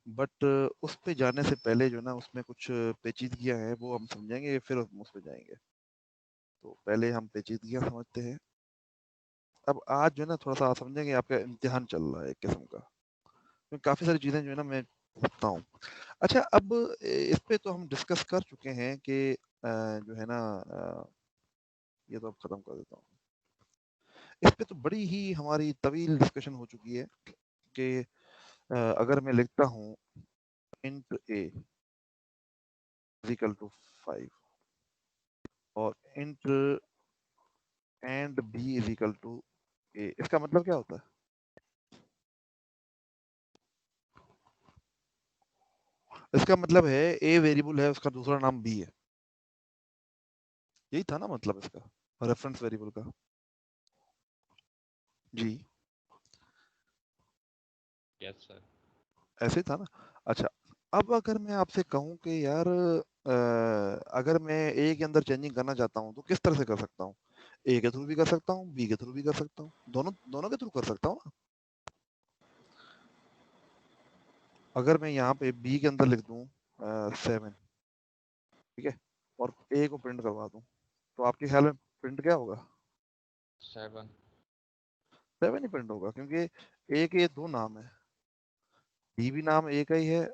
बट उस पे जाने से पहले जो है ना उसमें कुछ पेचीदगियां हैं वो हम समझेंगे, फिर हम उस पे जाएंगे। तो पहले हम पेचीदगियां समझते हैं। अब आज जो है ना थोड़ा सा आप समझेंगे, आपका इम्तिहान चल रहा है एक किस्म का, क्योंकि काफ़ी सारी चीज़ें जो है ना मैं पूछता हूँ। अच्छा, अब इस पे तो हम डिस्कस कर चुके हैं कि जो है ना ये तो अब ख़त्म कर देता हूँ। इस पे तो बड़ी ही हमारी तवील डिस्कशन हो चुकी है कि अगर मैं लिखता हूँ इंट ए इक्वल टू 5 और int and B is equal to A, इसका मतलब क्या होता है? इसका मतलब है ए वेरिएबल है, उसका दूसरा नाम बी है। यही था ना मतलब इसका, रेफरेंस वेरिएबल का? जी, यस सर। ऐसे ही था ना। अच्छा, अब अगर मैं आपसे कहूं कि यार अगर मैं ए के अंदर चेंजिंग करना चाहता हूं तो किस तरह से कर सकता हूं? ए के थ्रू भी कर सकता हूं, बी के थ्रू भी कर सकता हूं, दोनों दोनों के थ्रू कर सकता हूं ना। अगर मैं यहाँ पे बी के अंदर लिख दूं 7, ठीक है, और ए को प्रिंट करवा दूं, तो आपके ख्याल में प्रिंट क्या होगा? 7। 7 ही प्रिंट होगा, क्योंकि ए के दो नाम है, बी भी नाम ए का ही है।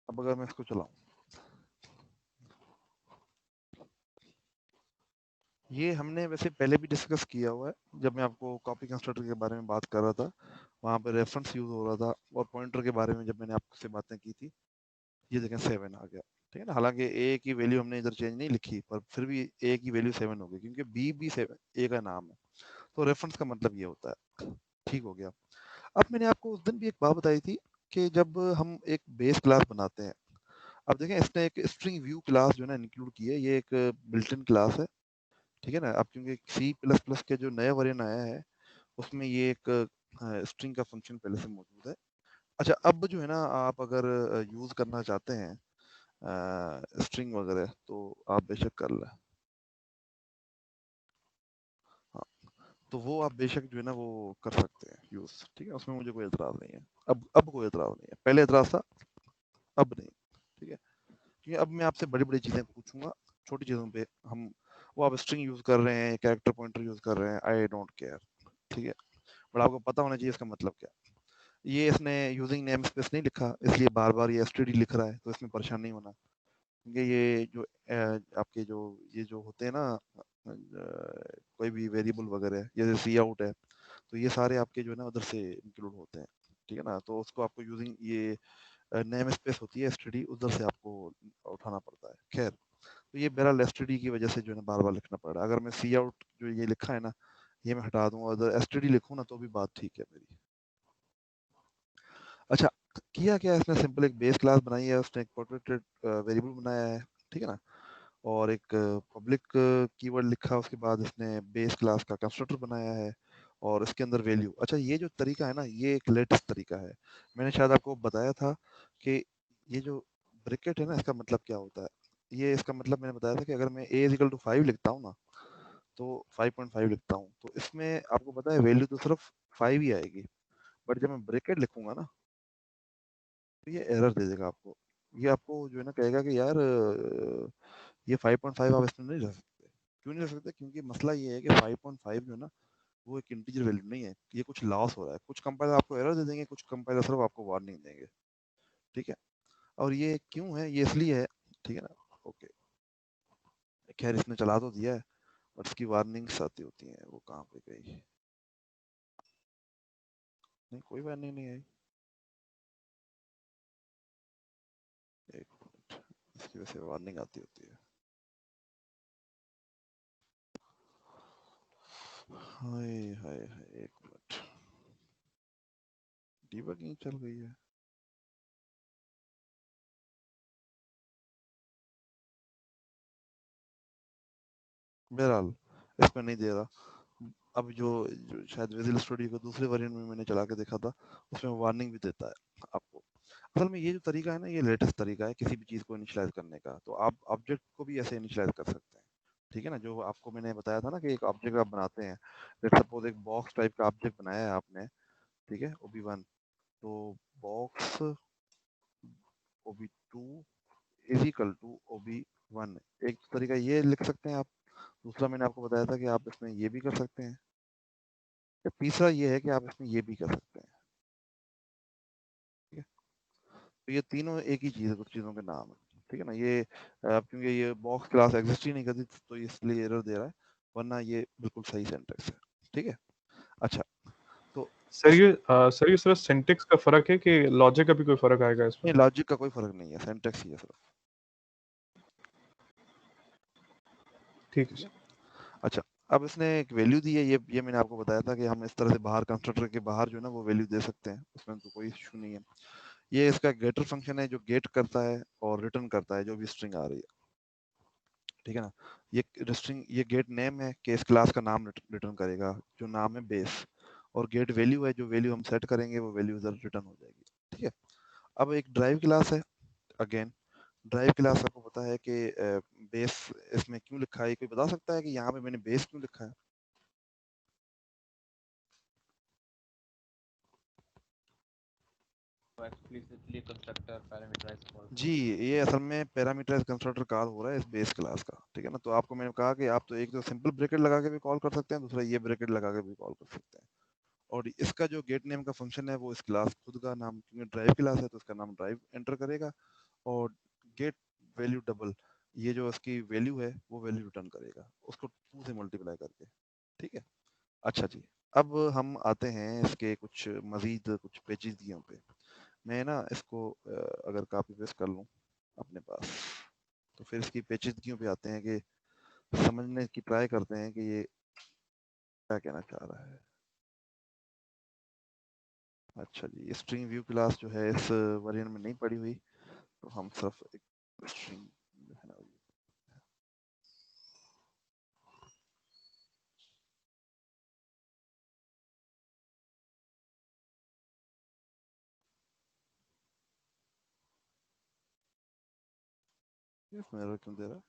अब अगर मैं इसको चलाऊं, ये हमने वैसे पहले भी डिस्कस किया हुआ है, जब मैं आपको कॉपी कंस्ट्रक्टर के बारे में बात कर रहा था, वहां पे रेफरेंस यूज हो रहा था, और पॉइंटर के बारे में जब मैंने आपसे बातें की थी। ये देखें 7 आ गया, ठीक है ना। हालांकि ए की वैल्यू हमने इधर चेंज नहीं लिखी, पर फिर भी ए की वैल्यू 7 हो गई, क्योंकि बी भी 7 ए का नाम है। तो रेफरेंस का मतलब ये होता है। ठीक हो गया। अब मैंने आपको उस दिन भी एक बात बताई थी कि जब हम एक बेस क्लास बनाते हैं, अब देखें इसने एक स्ट्रिंग व्यू क्लास जो है ना इंक्लूड की है, ये एक बिल्ट इन क्लास है, ठीक है ना। अब क्योंकि सी प्लस प्लस के जो नया वर्जन आया है उसमें ये एक स्ट्रिंग का फंक्शन पहले से मौजूद है। अच्छा, अब जो है ना आप अगर यूज करना चाहते हैं स्ट्रिंग वगैरह, तो आप बेशक कर लें। हाँ, तो वो आप बेशक जो है ना वो कर सकते हैं यूज, ठीक है, उसमें मुझे कोई एतराज नहीं है। अब कोई एतराज नहीं है, पहले एतराज था, अब नहीं। ठीक है, क्योंकि अब मैं आपसे बड़ी बड़ी चीजें पूछूंगा, छोटी चीजों पे हम, वो आप स्ट्रिंग यूज कर रहे हैं, कैरेक्टर पॉइंटर यूज कर रहे हैं, आई डोंट केयर, ठीक है, बट आपको पता होना चाहिए इसका मतलब क्या। ये इसने यूजिंग नेम स्पेस नहीं लिखा, इसलिए बार बार ये एसटीडी लिख रहा है, तो इसमें परेशान नहीं होना, क्योंकि ये जो आपके जो ये जो होते हैं ना कोई भी वेरिएबल वगैरह, जैसे सी आउट है, तो ये सारे आपके जो है ना उधर से इंक्लूड होते हैं, ठीक है ना। तो उसको आपको यूजिंग ये नेम स्पेस होती है एसटीडी, उधर से आपको उठाना पड़ता है। खैर, तो ये मेरा एसटीडी की वजह से जो है ना बार बार लिखना पड़ रहा है। अगर मैं सी आउट जो ये लिखा है ना, ये मैं हटा दूंगा, अगर एसटीडी लिखूँ ना तो भी बात ठीक है मेरी। अच्छा, किया क्या इसने, सिंपल एक बेस क्लास बनाई है, उसने एक प्रोटेक्टेड वेरिएबल बनाया है, ठीक है ना, और एक पब्लिक कीवर्ड लिखा, उसके बाद इसने बेस क्लास का कंस्ट्रक्टर बनाया है, और इसके अंदर वैल्यू। अच्छा, ये जो तरीका है ना, ये एक लेटेस्ट तरीका है। मैंने शायद आपको बताया था कि ये जो ब्रैकेट है ना, इसका मतलब क्या होता है। ये इसका मतलब मैंने बताया था कि अगर मैं a इज इक्वल टू 5 लिखता हूँ ना, तो 5.5 लिखता हूँ, तो इसमें आपको पता है वैल्यू तो सिर्फ 5 ही आएगी, बट जब मैं ब्रैकेट लिखूंगा ना, तो ये एरर दे देगा आपको। ये आपको जो है ना कहेगा कि यार ये 5.5 आप इसमें नहीं रख सकते। क्यों नहीं रख सकते? क्योंकि मसला ये है कि 5.5 जो है ना वो एक इंटीजर वैल्यू नहीं है, ये कुछ लॉस हो रहा है। कुछ कंपाइलर आपको एरर दे देंगे, कुछ कंपाइलर सिर्फ आपको वार्निंग देंगे, ठीक है। और ये क्यों है? ये इसलिए है, ठीक है ना। ओके, खैर इसने चला तो दिया है, बट इसकी वार्निंग्स आती होती हैं, वो कहाँ पे गई? नहीं, कोई वार्निंग नहीं आई। एक मिनट, इसकी वजह से वार्निंग आती होती है। हाय हाय हाय, एक मिनट, डीबगिंग चल गई है। बहरहाल इसमें नहीं दे रहा। अब जो शायद विजुअल स्टूडियो को दूसरे वेरिएंट में मैंने चला के देखा था, उसमें वार्निंग भी देता है आपको। असल में ये जो तरीका है ना, ये लेटेस्ट तरीका है किसी भी चीज़ को इनिशियलाइज करने का। तो आप ऑब्जेक्ट को भी ऐसे इनिशियलाइज कर सकते हैं, ठीक है ना। जो आपको मैंने बताया था ना कि एक ऑब्जेक्ट आप बनाते हैं, लेट्स सपोज एक बॉक्स टाइप का ऑब्जेक्ट बनाया है आपने, ठीक है, OB1। तो box OB2 is equal to OB1। एक तरीका ये लिख सकते हैं आप। दूसरा मैंने आपको बताया था कि आप इसमें ये भी कर सकते हैं। तीसरा ये है कि आप इसमें ये भी कर सकते हैं, ठीक है। तो ये तीनों एक ही चीज़ है, कुछ चीज़ों के नाम है, ठीक है ना। ये क्योंकि ये बॉक्स क्लास एग्जिस्ट ही नहीं करती तो इसलिए एरर दे रहा है, वरना ये बिल्कुल सही सिंटैक्स है, ठीक है। अच्छा, तो सर ये सिर्फ सिंटेक्स का फर्क है कि लॉजिक का भी कोई फर्क आएगा इसमें? नहीं, लॉजिक का कोई फर्क नहीं है, सिंटैक्स ही है सिर्फ, ठीक है ठीक है। सर। अच्छा, अब इसने एक वैल्यू दी है, ये मैंने आपको बताया था कि हम इस तरह से बाहर कंस्ट्रक्टर के बाहर जो है ना वो वैल्यू दे सकते हैं, उसमें तो कोई इशू नहीं है। ये इसका गेटर फंक्शन है जो गेट करता है और रिटर्न करता है जो भी स्ट्रिंग आ रही है, ठीक है ना। ये स्ट्रिंग, ये गेट नेम है कि इस क्लास का नाम रिटर्न करेगा, जो नाम है बेस। और गेट वैल्यू है, जो वैल्यू हम सेट करेंगे वो वैल्यू इधर रिटर्न हो जाएगी, ठीक है। अब एक ड्राइव क्लास है, अगेन ड्राइव क्लास आपको पता है कि बेस इसमें क्यों लिखा है, कोई बता सकता है कि यहाँ पे मैंने बेस क्यों लिखा है? एक्सप्लिसिटली कंस्ट्रक्टर पैरामीटराइज कॉल जी, ये असल में पैरामीटराइज कंस्ट्रक्टर कॉल हो रहा है इस बेस क्लास का, ठीक है ना। तो आपको मैंने कहा कि आप तो एक तो सिंपल ब्रैकेट लगा के भी कॉल कर सकते हैं, दूसरा ये ब्रैकेट लगा के भी कॉल कर सकते हैं। और इसका जो गेट नेम का फंक्शन है वो इस क्लास खुद का नाम, क्योंकि ड्राइव क्लास है तो इसका नाम ड्राइव एंटर करेगा, और गेट वैल्यू डबल, ये जो इसकी वैल्यू है वो वैल्यू रिटर्न करेगा उसको 2 से मल्टीप्लाई करके, ठीक है। अच्छा जी, अब हम आते हैं इसके कुछ मजीद कुछ पेचीदगियों पे। मैं ना इसको अगर कॉपी पेस्ट कर लूँ अपने पास, तो फिर इसकी पेचीदगियों पे आते हैं कि समझने की ट्राई करते हैं कि ये क्या कहना चाह रहा है। अच्छा जी, स्ट्रिंग व्यू क्लास जो है इस वेरिएंट में नहीं पड़ी हुई, तो हम सिर्फ एक स्ट्रिंग जो है ना, इसमें एरर क्यों दे रहा है?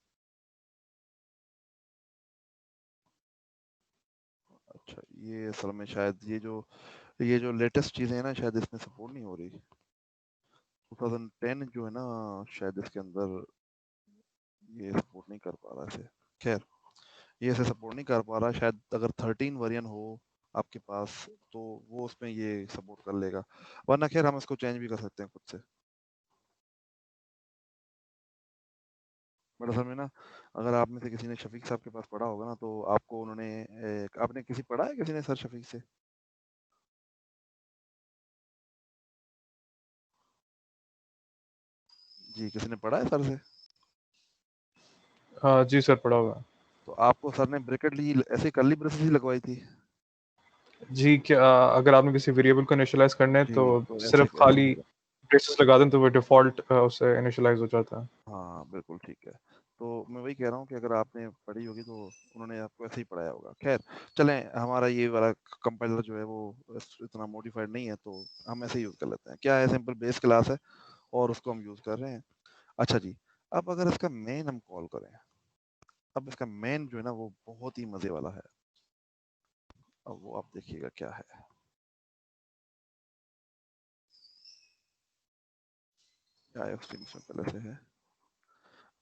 अच्छा, ये असल में शायद ये जो लेटेस्ट चीज़ें हैं ना, शायद इसमें सपोर्ट नहीं हो रही। 2010 जो है ना, शायद इसके अंदर ये सपोर्ट नहीं कर पा रहा इसे। खैर, ये इसे सपोर्ट नहीं कर पा रहा, शायद अगर 13 वेरिएंट हो आपके पास तो वो उसमें ये सपोर्ट कर लेगा, वरना खैर हम इसको चेंज भी कर सकते हैं खुद से। बट असल में ना, अगर आप में से किसी ने शफीक साहब के पास पढ़ा होगा ना, तो आपको उन्होंने आपने किसी पढ़ा है किसी ने सर शफीक से? जी, किसी ने पढ़ा है सर से? हाँ जी सर, पढ़ा हुआ है। तो आपको सर ने ब्रैकेट ली ऐसे कर्ली ब्रेसेस ही लगवाई थी? जी, क्या अगर आपने किसी वेरिएबल को इनिशियलाइज करना है जी, तो तो ऐसे सिर्फ ऐसे खाली ही। ब्रेसेस लगा दें तो वो डिफ़ॉल्ट उससे इनिशियलाइज हो जाता है। हाँ, बिल्कुल ठीक है। तो मैं वही कह रहा हूँ कि अगर आपने पढ़ी होगी तो उन्होंने आपको ऐसे ही पढ़ाया होगा। खैर, चलें, हमारा ये वाला कंपाइलर जो है वो इतना मॉडिफाइड नहीं है, तो हम ऐसे ही यूज़ कर लेते हैं। क्या है, सिंपल बेस क्लास है और उसको हम यूज़ कर रहे हैं। अच्छा जी, अब अगर इसका मेन हम कॉल करें, अब इसका मेन जो है ना वो बहुत ही मज़े वाला है। अब वो आप देखिएगा क्या है। क्या है उसमें पहले से है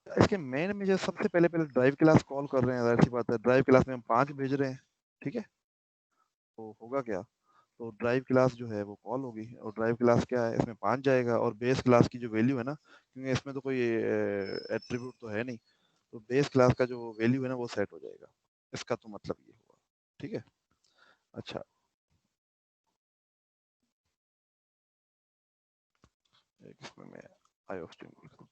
इसके मेन में, जो सबसे पहले पहले ड्राइव क्लास कॉल कर रहे हैं, जाहिर सी बात है ड्राइव क्लास में हम 5 भेज रहे हैं, ठीक है। तो होगा क्या, तो ड्राइव क्लास जो है वो कॉल होगी, और ड्राइव क्लास क्या है, इसमें 5 जाएगा, और बेस क्लास की जो वैल्यू है ना, क्योंकि इसमें तो कोई एट्रीब्यूट तो है नहीं, तो बेस क्लास का जो वैल्यू है ना वो सेट हो जाएगा। इसका तो मतलब ये हुआ, ठीक है। अच्छा, एक इसमें मैं आईओस्ट्रीम लिख दूं।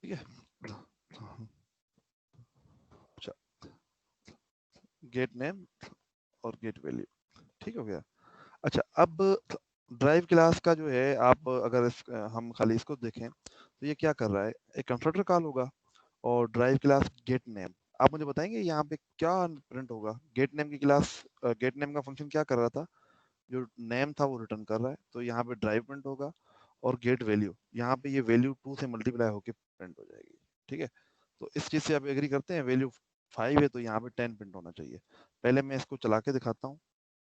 ठीक है। अच्छा, गेट नेम और गेट वैल्यू, ठीक हो गया। अच्छा, अब ड्राइव क्लास का जो है, आप अगर हम खाली इसको देखें तो ये क्या कर रहा है, एक कंस्ट्रक्टर कॉल होगा और ड्राइव क्लास गेट नेम। आप मुझे बताएंगे यहाँ पे क्या प्रिंट होगा? गेट नेम की क्लास, गेट नेम का फंक्शन क्या कर रहा था, जो नेम था वो रिटर्न कर रहा है, तो यहाँ पे ड्राइव प्रिंट होगा। और गेट वैल्यू, यहाँ पे ये वैल्यू 2 से मल्टीप्लाई होके प्रिंट हो जाएगी, ठीक है। तो इस चीज से आप एग्री करते हैं, वैल्यू 5 है तो यहाँ पे 10 प्रिंट होना चाहिए। पहले मैं इसको चला के दिखाता हूँ,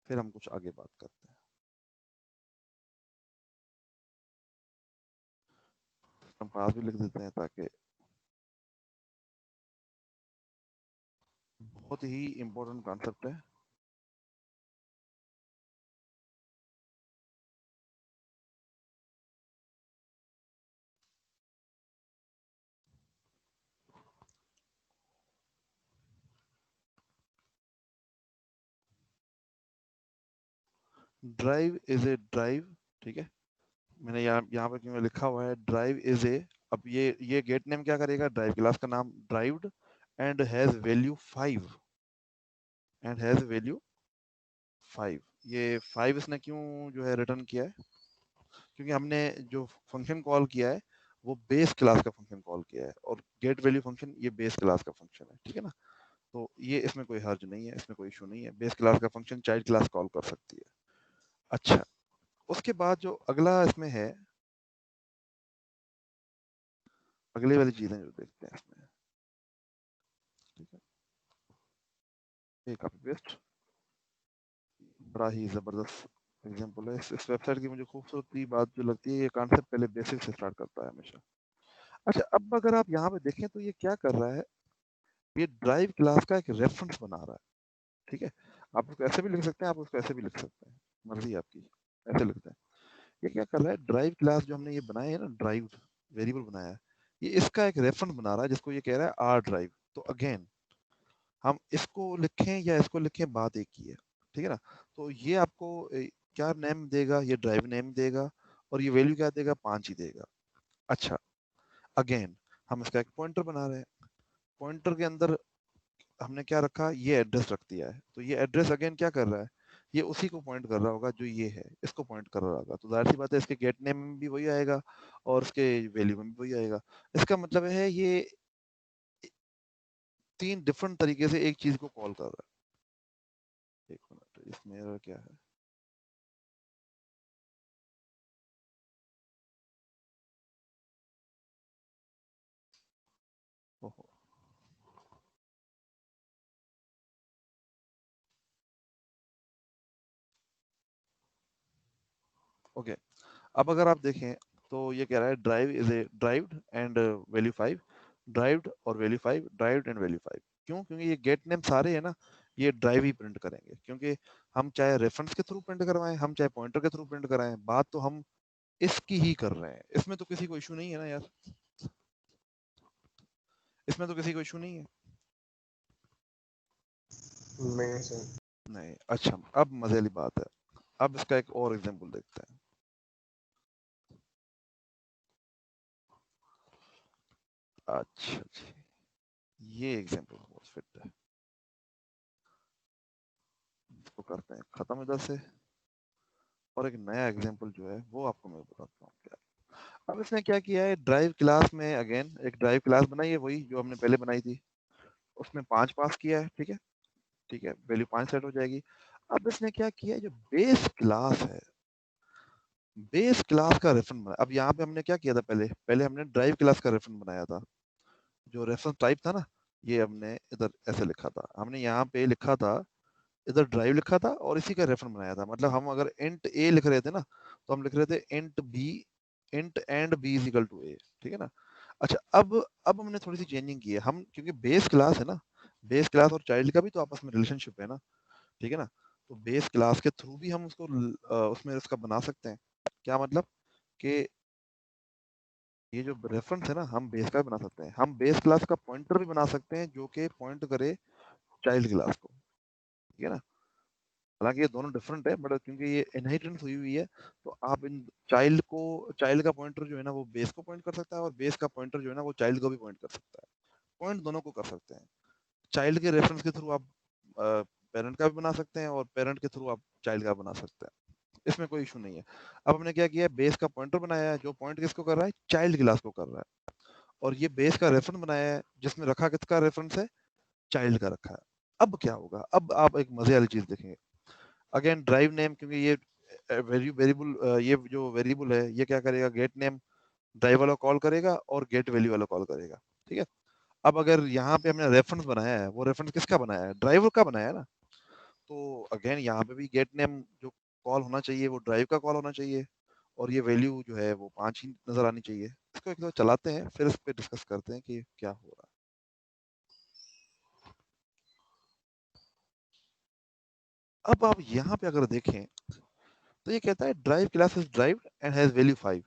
फिर हम कुछ आगे बात करते हैं। हम पास भी लिख देते हैं ताकि, बहुत ही इम्पोर्टेंट कॉन्सेप्ट है। ड्राइव इज ए ड्राइव, ठीक है। मैंने यहाँ पे क्यों लिखा हुआ है ड्राइव इज ए, अब ये गेट नेम क्या करेगा, ड्राइव क्लास का नाम derived and has value 5, and has value 5। ये 5 इसने क्यों जो है रिटर्न किया है, क्योंकि हमने जो फंक्शन कॉल किया है वो बेस क्लास का फंक्शन कॉल किया है, और गेट वैल्यू फंक्शन ये बेस क्लास का फंक्शन है, ठीक है ना। तो ये इसमें कोई हर्ज नहीं है, इसमें कोई इशू नहीं है, बेस क्लास का फंक्शन चाइल्ड क्लास कॉल कर सकती है। अच्छा, उसके बाद जो अगला इसमें है, अगली वाली चीजें जो देखते हैं इसमें, ठीक है। ये कॉपी पेस्ट, बड़ा ही जबरदस्त एग्जांपल है। इस वेबसाइट की मुझे खूबसूरती बात जो लगती है, ये कॉन्सेप्ट पहले बेसिक से स्टार्ट करता है हमेशा। अच्छा, अब अगर आप यहाँ पे देखें तो ये क्या कर रहा है, ये ड्राइव क्लास का एक रेफरेंस बना रहा है, ठीक है। आप उसको ऐसे भी लिख सकते हैं, आप उसको ऐसे भी लिख सकते हैं, मर्जी है आपकी, ऐसे लिखते हैं। ये क्या कर रहा है, ड्राइव क्लास जो हमने ये बनाए है ना, ड्राइव वेरिएबल बनाया है, ये इसका एक रेफरेंस बना रहा है जिसको ये कह रहा है आर ड्राइव। तो अगेन हम इसको लिखें या इसको लिखें, बात एक ही है, ठीक है ना। तो ये आपको क्या नेम देगा, ये ड्राइव नेम देगा, और ये वैल्यू क्या देगा, 5 ही देगा। अच्छा, अगेन हम इसका एक पॉइंटर बना रहे हैं, पॉइंटर के अंदर हमने क्या रखा, ये एड्रेस रख दिया है। तो ये एड्रेस अगेन क्या कर रहा है, ये उसी को पॉइंट कर रहा होगा जो ये है, इसको पॉइंट कर रहा होगा। तो जाहिर सी बात है इसके गेट नेम में भी वही आएगा और उसके वैल्यू में भी वही आएगा। इसका मतलब है ये 3 डिफरेंट तरीके से एक चीज को कॉल कर रहा है। एक मिनट, इसमें error क्या है, ओहो, ओके। अब अगर आप देखें तो ये कह रहा है drive is a derived and value 5, derived और वैल्यू 5, ड्राइव्ड एंड वैल्यू 5। क्यों? क्योंकि ये गेट नेम सारे है ना, ये ड्राइव ही प्रिंट करेंगे, क्योंकि हम चाहे रेफरेंस के थ्रू प्रिंट करवाएं, हम चाहे पॉइंटर के थ्रू प्रिंट कराएं, बात तो हम इसकी ही कर रहे हैं। इसमें तो किसी को इशू नहीं है ना यार, इसमें तो किसी को इशू नहीं है। नहीं सर। नहीं, अच्छा, अब मजे वाली बात है, अब इसका एक और एग्जांपल देखते हैं। अच्छा जी, ये एग्जांपल बहुत फिट है, इसको करते हैं खत्म इधर से, और एक नया एग्जांपल जो है वो आपको मैं बताता हूँ क्या। अब इसने क्या किया है, ड्राइव क्लास में अगेन एक ड्राइव क्लास बनाई है, वही जो हमने पहले बनाई थी, उसमें 5 पास किया है, ठीक है, ठीक है, वैल्यू 5 सेट हो जाएगी। अब इसने क्या किया है, जो बेस क्लास है, बेस क्लास का रेफरेंस बनाया। अब यहाँ पे हमने क्या किया था, पहले पहले हमने ड्राइव क्लास का रेफरेंस बनाया था, जो रेफरेंस टाइप था ना, ये हमने इधर ऐसे लिखा था, हमने यहाँ पे लिखा था, इधर ड्राइव लिखा था और इसी का रेफरेंस बनाया था। मतलब हम अगर इंट ए लिख रहे थे ना, तो हम लिख रहे थे int B, int and B is equal to A, ठीक है ना। अच्छा, अब हमने थोड़ी सी चेंजिंग की है, हम क्योंकि बेस क्लास है ना, बेस क्लास और चाइल्ड का भी तो आपस में रिलेशनशिप है ना, ठीक है ना। तो बेस क्लास के थ्रू भी हम उसको उसमें उसका बना सकते हैं। क्या मतलब कि ये जो रेफरेंस है ना, हम बेस का भी बना सकते हैं, हम बेस क्लास का पॉइंटर भी बना सकते हैं जो कि पॉइंट करे चाइल्ड क्लास को, ठीक है ना। हालांकि ये दोनों डिफरेंट है, बट क्योंकि ये इनहेरिटेंस हुई हुई है, तो आप इन चाइल्ड का पॉइंटर जो है ना वो बेस को पॉइंट कर सकता है, और बेस का पॉइंटर जो है ना वो चाइल्ड को भी पॉइंट कर सकता है, पॉइंट दोनों को कर सकते हैं। चाइल्ड के रेफरेंस के थ्रू आप पेरेंट का भी बना सकते हैं और पेरेंट के थ्रू आप चाइल्ड का बना सकते हैं, इसमें कोई इशू नहीं है। अब हमने क्या किया, बेस का पॉइंटर बनाया है जो पॉइंट किसको कर रहा है, चाइल्ड क्लास को कर रहा है, और ये बेस का रेफरेंस बनाया है जिसमें रखा किसका रेफरेंस है, चाइल्ड का रखा है। अब क्या होगा, अब आप एक मजे वाली चीज देखेंगे। अगेन ड्राइव नेम, क्योंकि ये वेरिएबल, ये जो वेरिएबल है ये क्या करेगा, गेट नेम ड्राइव वाला कॉल करेगा और गेट वैल्यू वाला कॉल करेगा, ठीक है। अब अगर यहाँ पे हमने रेफरेंस बनाया है, वो रेफरेंस किसका बनाया है, ड्राइवर का बनाया है ना, तो अगेन यहाँ पे भी गेट नेम जो कॉल होना चाहिए वो ड्राइव का कॉल होना चाहिए, और ये वैल्यू जो है वो 5 ही नजर आनी चाहिए। इसको एक दो चलाते हैं फिर इस पे डिस्कस करते हैं कि क्या हो रहा है। अब आप यहाँ पे अगर देखें तो ये कहता है drive class is drive and has value 5,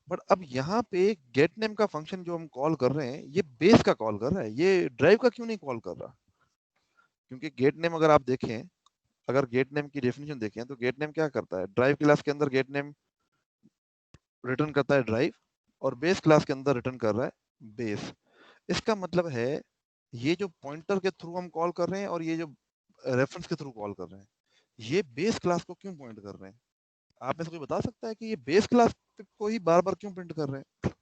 but अब यहाँ पे गेट नेम का फंक्शन जो हम कॉल कर रहे हैं ये बेस का कॉल कर रहा है, ये ड्राइव का क्यों नहीं कॉल कर रहा, क्योंकि गेट नेम अगर आप देखें, अगर गेट नेम की डेफिनेशन देखें तो गेट नेम क्या करता है, ड्राइव क्लास के अंदर गेट नेम रिटर्न करता है ड्राइव, और बेस क्लास के अंदर रिटर्न कर रहा है बेस। इसका मतलब है ये जो पॉइंटर के थ्रू हम कॉल कर रहे हैं और ये जो रेफरेंस के थ्रू कॉल कर रहे हैं, ये बेस क्लास को क्यों पॉइंट कर रहे हैं, आप में से कोई बता सकता है कि ये बेस क्लास को ही बार बार क्यों प्रिंट कर रहे हैं।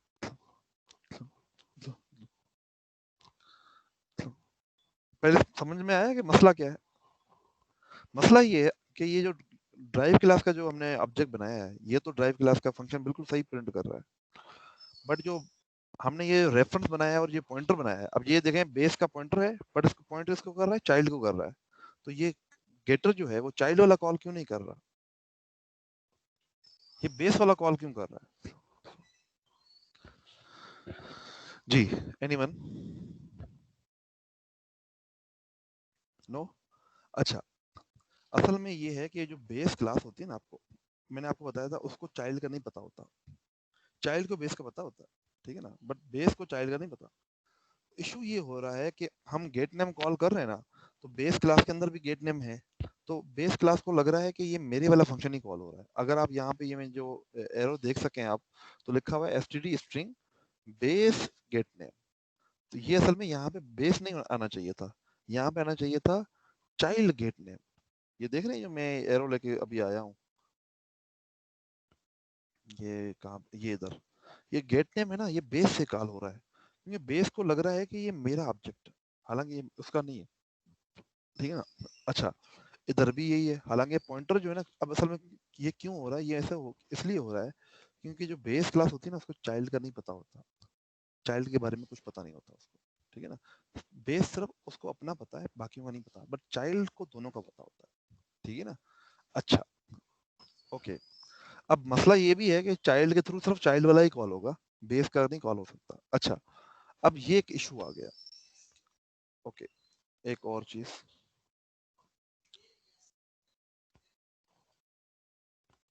पहले समझ में आया कि मसला क्या है, मसला ये है कि ये जो ड्राइव क्लास का जो हमने ऑब्जेक्ट बनाया है ये तो ड्राइव क्लास का फंक्शन बिल्कुल सही प्रिंट कर रहा है, बट जो हमने ये रेफरेंस बनाया है और ये पॉइंटर बनाया है, अब ये देखें बेस का पॉइंटर है बट इसको पॉइंटर इसको कर रहा है, चाइल्ड को कर रहा है, तो ये गेटर जो है वो चाइल्ड वाला कॉल क्यों नहीं कर रहा, ये बेस वाला कॉल क्यों कर रहा है। जी, एनीवन? नो? अच्छा, असल में ये है कि जो बेस क्लास होती है ना, आपको मैंने आपको बताया था उसको चाइल्ड का नहीं पता होता, चाइल्ड को बेस का पता होता है, ठीक है ना, बट बेस को चाइल्ड का नहीं पता। इशू ये हो रहा है कि हम गेट नेम कॉल कर रहे हैं ना, तो बेस क्लास के अंदर भी गेट नेम है, तो बेस क्लास को लग रहा है कि ये मेरे वाला फंक्शन ही कॉल हो रहा है। अगर आप यहाँ पे ये में जो एरो देख सकें आप, तो लिखा हुआ है std string base gate name, तो ये असल में यहाँ पे बेस नहीं आना चाहिए था, यहाँ पे आना चाहिए था चाइल्ड गेट नेम। ये देख रहे हैं जो मैं एरो लेके अभी आया हूँ, ये कहाँ, ये इधर, ये गेट नेम है ना, ये बेस से कॉल हो रहा है, क्योंकि बेस को लग रहा है कि ये मेरा ऑब्जेक्ट है, हालांकि ये उसका नहीं है, ठीक है ना। अच्छा, इधर भी यही है, हालांकि पॉइंटर जो है ना, अब असल में ये क्यों हो रहा है, ये ऐसा हो इसलिए हो रहा है क्योंकि जो बेस क्लास होती है ना उसको चाइल्ड का नहीं पता होता, चाइल्ड के बारे में कुछ पता नहीं होता उसको, ठीक है ना। बेस सिर्फ उसको अपना पता है, बाकी का नहीं पता, बट चाइल्ड को दोनों का पता होता है, ठीक है ना। अच्छा, ओके, अब मसला ये भी है कि चाइल्ड के थ्रू सिर्फ चाइल्ड वाला ही कॉल होगा, बेस का नहीं कॉल हो सकता। अच्छा, अब ये एक इशू आ गया। ओके, एक और चीज,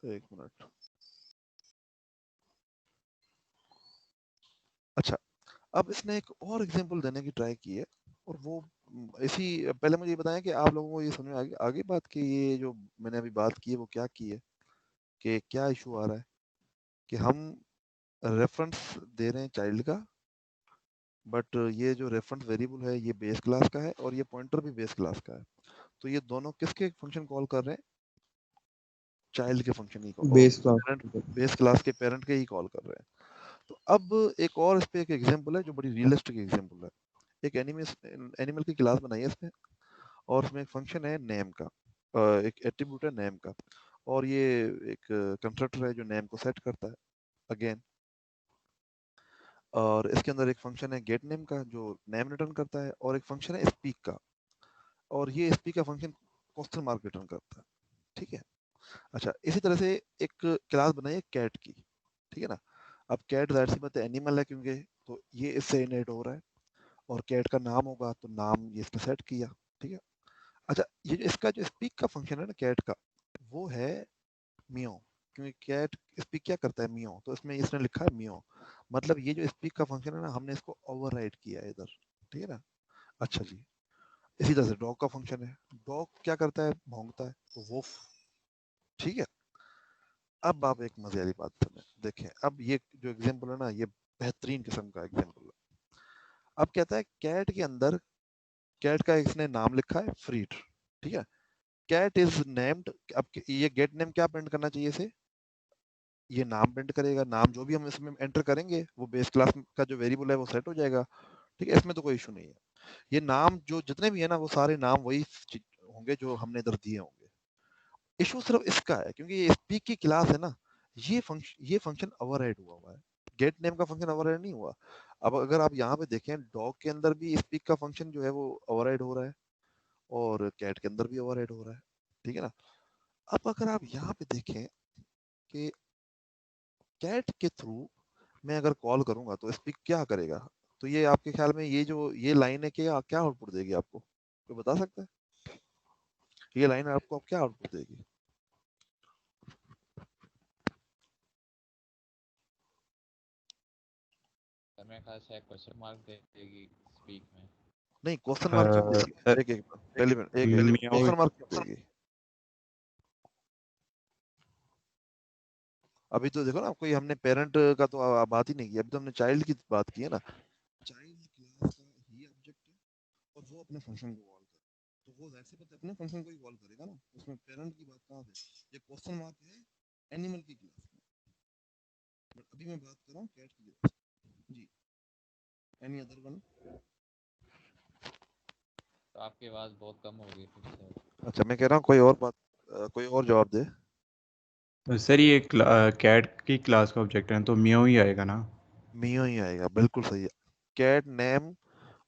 एक मिनट। अच्छा, अब इसने एक और एग्जांपल देने की ट्राई की है, और वो इसी, पहले मुझे ये बताया कि आप लोगों को ये समझ में आगे आगे बात की, ये जो मैंने अभी बात की है वो क्या की है, कि क्या इशू आ रहा है कि हम रेफरेंस दे रहे हैं चाइल्ड का, बट ये जो रेफरेंस वेरिएबल है ये बेस क्लास का है और ये पॉइंटर भी बेस क्लास का है, तो ये दोनों किसके फंक्शन कॉल कर रहे हैं, चाइल्ड के फंक्शन ही base parent, class. Base class के पेरेंट के ही कॉल कर रहे हैं। तो अब एक और इस पे एक एग्जांपल है जो बड़ी रियलिस्टिक एग्जांपल है। एक एनिमल की क्लास बनाई है इसने, और उसमें एक फंक्शन है नेम का, एक एट्रीब्यूट है नेम का, और ये एक कंस्ट्रक्टर है जो नेम को सेट करता है अगेन, और इसके अंदर एक फंक्शन है गेट नेम का जो नेम रिटर्न करता है, और एक फंक्शन है स्पीक का, और ये स्पीक का फंक्शन क्वेश्चन मार्क रिटर्न करता है, ठीक है। अच्छा, इसी तरह से एक क्लास बनाई है कैट की, ठीक है ना। अब कैट जाहिर सी बात है एनिमल है, क्योंकि तो ये इससे इनहेरिट हो रहा है, और कैट का नाम होगा तो नाम ये इसने सेट किया, ठीक है। अच्छा, ये जो इसका जो स्पीक का फंक्शन है ना कैट का, वो है मियो, क्योंकि कैट स्पीक क्या करता है, मियो, तो इसमें इसने लिखा है मियो, मतलब ये जो स्पीक का फंक्शन है ना हमने इसको ओवरराइड किया है इधर, ठीक है ना। अच्छा जी, इसी तरह से डॉग का फंक्शन है, डॉग क्या करता है, भौंकता है, तो वुफ, ठीक है। अब आप एक मजे वाली बात सुने, देखें, अब ये जो एग्जांपल है ना ये बेहतरीन किस्म का एग्जांपल है। अब कहता है कैट के अंदर, कैट का इसने नाम लिखा है फ्रीड, ठीक है। कैट इज नेम्ड, अब ये गेट नेम क्या प्रिंट करना चाहिए इसे, ये नाम प्रिंट करेगा, नाम जो भी हम इसमें एंटर करेंगे वो बेस क्लास का जो वेरिएबल है वो सेट हो जाएगा। ठीक है, इसमें तो कोई इशू नहीं है। ये नाम जो जितने भी है ना वो सारे नाम वही होंगे जो हमने इधर दिए होंगे। इशू सिर्फ इसका है क्योंकि ये स्पीक की क्लास है ना, ये फंक्शन ओवरराइड हुआ है, गेट नेम का फंक्शन ओवरराइड नहीं हुआ। अब अगर आप यहाँ पे देखें डॉग के अंदर भी स्पीक का फंक्शन जो है वो ओवरराइड हो रहा है और कैट के अंदर भी ओवरराइड हो रहा है। ठीक है ना। अब अगर आप यहाँ पे देखें कि कैट के थ्रू मैं अगर कॉल करूंगा तो स्पीक क्या करेगा, तो ये आपके ख्याल में ये जो ये लाइन है क्या क्या आउटपुट देगी आपको, कोई बता सकता है ये लाइन आपको क्या आउटपुट देगी। सर मेरे ख्याल से क्वेश्चन मार्क दे देगी स्पीक में। नहीं क्वेश्चन मार्क क्यों देगी, सर एक एक पहले मिनट एक क्वेश्चन मार्क क्यों देगी। अभी तो देखो ना कोई हमने पेरेंट का तो बात ही नहीं की, अभी तो हमने चाइल्ड की बात की है ना। चाइल्ड क्लास का ही ऑब्जेक्ट है और वो अपने फंक्शन को कॉल करे, तो वो वैसे पता अपने फंक्शन को ही कॉल करेगा ना, उसमें पेरेंट की बात कहाँ से, ये क्वेश्चन मार्क है एनिमल की क्लास में, बट अभी मैं बात कर रहा हूँ कैट की क्लास जी। Any other one. तो आपकी आवाज़ बहुत कम हो गई फिर से। अच्छा मैं कह रहा हूँ कोई और बात, कोई और जवाब दे। तो सर ये कैट की क्लास का ऑब्जेक्ट है तो मियाओ ही आएगा ना। मियो ही आएगा, बिल्कुल सही है। कैट नेम,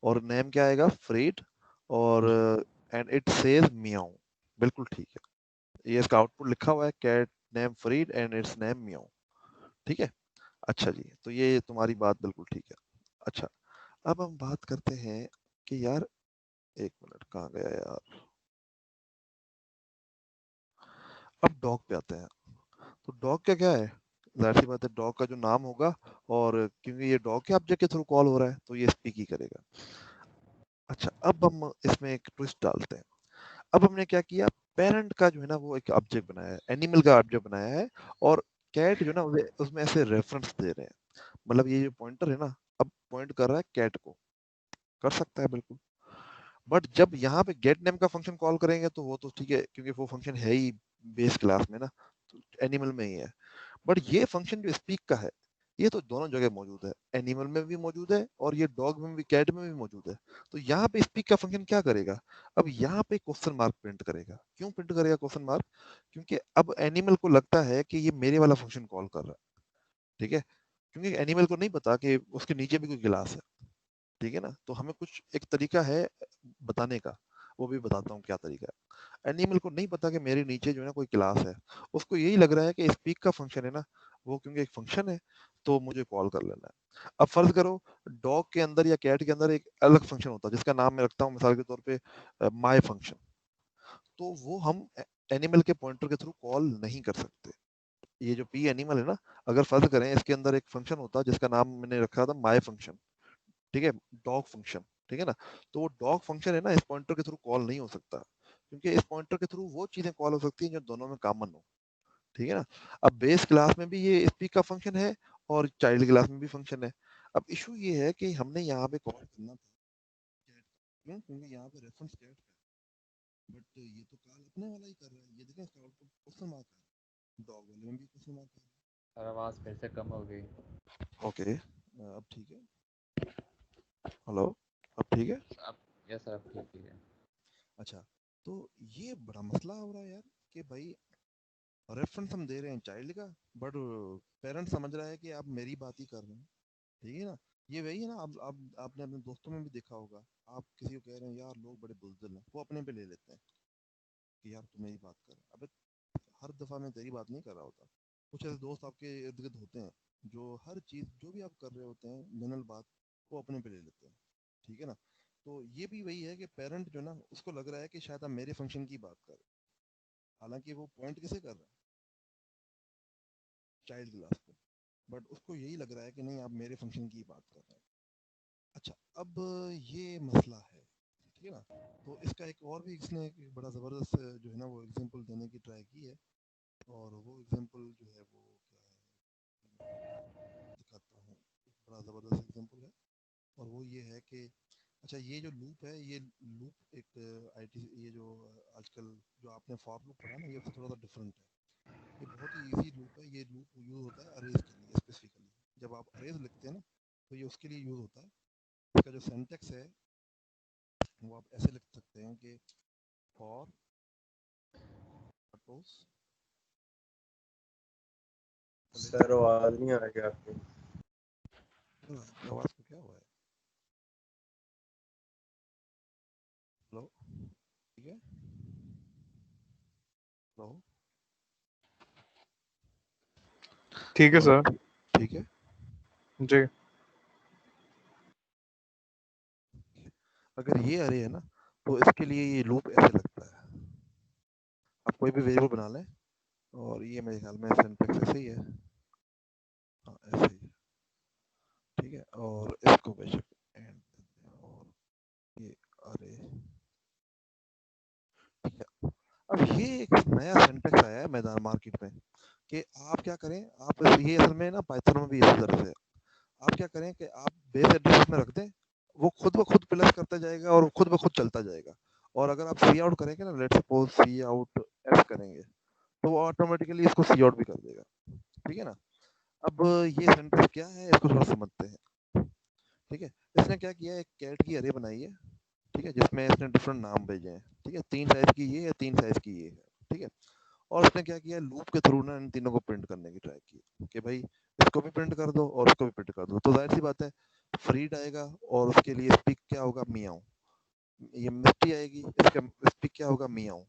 और नेम क्या आएगा फ्रीड, और एंड इट सेज मियाओ, बिल्कुल ठीक है। ये इसका आउटपुट लिखा हुआ है cat name Fred and its name meow. ठीक है। अच्छा जी, तो ये तुम्हारी बात बिल्कुल ठीक है। अच्छा अब हम बात करते हैं कि यार एक मिनट कहाँ गया यार, अब डॉग पे आते हैं। तो डॉग क्या क्या है, जाहिर सी बात है डॉग का जो नाम होगा, और क्योंकि ये डॉग के ऑब्जेक्ट के थ्रू कॉल हो रहा है तो ये स्पीक ही करेगा। अच्छा अब हम इसमें एक ट्विस्ट डालते हैं। अब हमने क्या किया, पेरेंट का जो है ना वो एक ऑब्जेक्ट बनाया है, एनिमल का ऑब्जेक्ट बनाया है, और कैट जो है ना उसमें ऐसे रेफरेंस दे रहे हैं, मतलब ये जो पॉइंटर है ना अब पॉइंट कर रहा है कैट को, कर सकता है बिल्कुल। बट जब यहाँ पे गेट नेम का फंक्शन कॉल करेंगे तो वो तो ठीक है क्योंकि वो फंक्शन है ही बेस क्लास में ना, तो एनिमल में ही है। बट ये फंक्शन जो स्पीक का है ये तो दोनों जगह मौजूद है, एनिमल में भी मौजूद है और ये डॉग में भी कैट में भी मौजूद है। तो यहाँ पे स्पीक का फंक्शन क्या करेगा, अब यहाँ पे क्वेश्चन मार्क प्रिंट करेगा। क्यों प्रिंट करेगा क्वेश्चन मार्क, क्योंकि अब एनिमल को लगता है कि ये मेरे वाला फंक्शन कॉल कर रहा है। ठीक है, क्योंकि एनिमल को नहीं पता कि उसके नीचे भी कोई क्लास है। ठीक है ना, तो हमें कुछ एक तरीका है बताने का, वो भी बताता हूँ क्या तरीका है। एनिमल को नहीं पता कि मेरे नीचे जो है ना कोई क्लास है, उसको यही लग रहा है कि स्पीक का फंक्शन है ना, वो क्योंकि एक फंक्शन है तो मुझे कॉल कर लेना है। अब फर्ज करो डॉग के अंदर या कैट के अंदर एक अलग फंक्शन होता है जिसका नाम मैं रखता हूँ मिसाल के तौर पे माय फंक्शन, तो वो हम एनिमल के पॉइंटर के थ्रू कॉल नहीं कर सकते। ये जो पी एनिमल है ना, अगर फर्ज करें इसके अंदर एक फंक्शन होता जिसका नाम मैंने रखा था माय फंक्शन, ठीक है, डॉग फंक्शन, ठीक है ना, तो वो डॉग फंक्शन है ना इस पॉइंटर के थ्रू कॉल नहीं हो सकता, क्योंकि इस पॉइंटर के थ्रू वो चीजें कॉल हो सकती हैं जो दोनों में कॉमन हो। ठीक है ना। अब बेस क्लास में भी ये स्पीक का फंक्शन है और चाइल्ड क्लास में भी फंक्शन है। अब इशू ये है कि हमने यहाँ पे कॉल करना था कैट, क्यों, क्योंकि यहाँ पे रेफरेंस कैट का, बट ये तो कॉल अपने वाला ही कर रहा है, ये देखें इसका आउटपुट क्वेश्चन मार्क है, डॉग वाले में भी क्वेश्चन मार्क है। सर आवाज़ फिर से कम हो गई। ओके अब ठीक है, हेलो अब ठीक है। अब यस सर अब ठीक है। अच्छा तो ये बड़ा मसला हो रहा है यार कि भाई रेफरेंस हम दे रहे हैं चाइल्ड का, बट पेरेंट समझ रहा है कि आप मेरी बात ही कर रहे हैं। ठीक है ना, ये वही है ना, अब आपने अपने दोस्तों में भी देखा होगा, आप किसी को कह रहे हैं यार लोग बड़े बुज़दिल हैं, वो अपने पे ले लेते हैं कि यार तू मेरी बात कर, अबे हर दफा मैं तेरी बात नहीं कर रहा होता। कुछ ऐसे दोस्त आपके इर्द गिर्द होते हैं जो हर चीज जो भी आप कर रहे होते हैं जनरल बात वो अपने पे ले लेते हैं। ठीक है ना, तो ये भी वही है कि पेरेंट जो ना उसको लग रहा है कि शायद आप मेरे फंक्शन की बात कर रहे हैं, हालांकि वो पॉइंट किसे कर रहा है, चाइल्ड क्लास पे, बट उसको यही लग रहा है कि नहीं आप मेरे फंक्शन की बात कर रहे हैं। अच्छा अब ये मसला है। ठीक है ना, तो इसका एक और भी इसने एक बड़ा ज़बरदस्त जो है ना वो एग्जांपल देने की ट्राई की है, और वो एग्जांपल जो है वो क्या है दिखाता हूँ, एक बड़ा ज़बरदस्त एग्जांपल है, और वो ये है कि अच्छा ये जो लूप है ये लूप एक आईटी ये जो आजकल जो आपने फॉर लूप पढ़ा ना, ये उससे थोड़ा सा डिफरेंट है। ये बहुत ही इजी लूप है। ये लूप यूज होता है अरेज के लिए स्पेसिफिकली। जब आप अरेज लिखते हैं ना तो ये उसके लिए यूज होता है। इसका जो सिंटैक्स है वो आप ऐसे लिख सकते हैं कि फॉर सपोज। सर आवाज नहीं आ रही आपकी। आवाज को क्या हुआ है? हेलो, ठीक है। हेलो, ठीक है सर। ठीक है। जी। अगर ये अरे है ना तो इसके लिए ये लूप ऐसे लगता है। आप कोई भी वेरिएबल बना लें और ये मेरे ख्याल में सिंटैक्स ऐसे ही है। हाँ, ऐसे ही है, ठीक है। और इसको बेशक एंड और ये अरे, ठीक है। अब ये एक नया सिंटैक्स आया है मैदान मार्केट में कि आप क्या करें, आप ये असल में ना पाइथन में भी इसी तरह से आप क्या करें कि आप बेस एड्रेस में रख दें, वो खुद ब खुद प्लस करता जाएगा और खुद ब खुद चलता जाएगा। और अगर आप सी आउट करेंगे ना, let's suppose cout f करेंगे तो वो ऑटोमेटिकली इसको सी आउट भी कर देगा, ठीक है ना। अब ये सेंटेंस क्या है इसको थोड़ा समझते हैं, ठीक है। इसने क्या किया, एक कैट की अरे बनाई है, ठीक है, जिसमें इसने डिफरेंट नाम भेजे हैं, ठीक है। 3 साइज की ये है, 3 साइज की ये है, ठीक है। और उसने क्या किया, लूप के थ्रू ना इन तीनों को प्रिंट करने की ट्राई की कि भाई इसको भी प्रिंट कर दो और उसको भी प्रिंट कर दो। तो जाहिर सी बात है फ्रीड आएगा और उसके लिए स्पीक क्या होगा, मियाओ। ये मिस्टी आएगी, इसका स्पीक क्या होगा, मियाओ।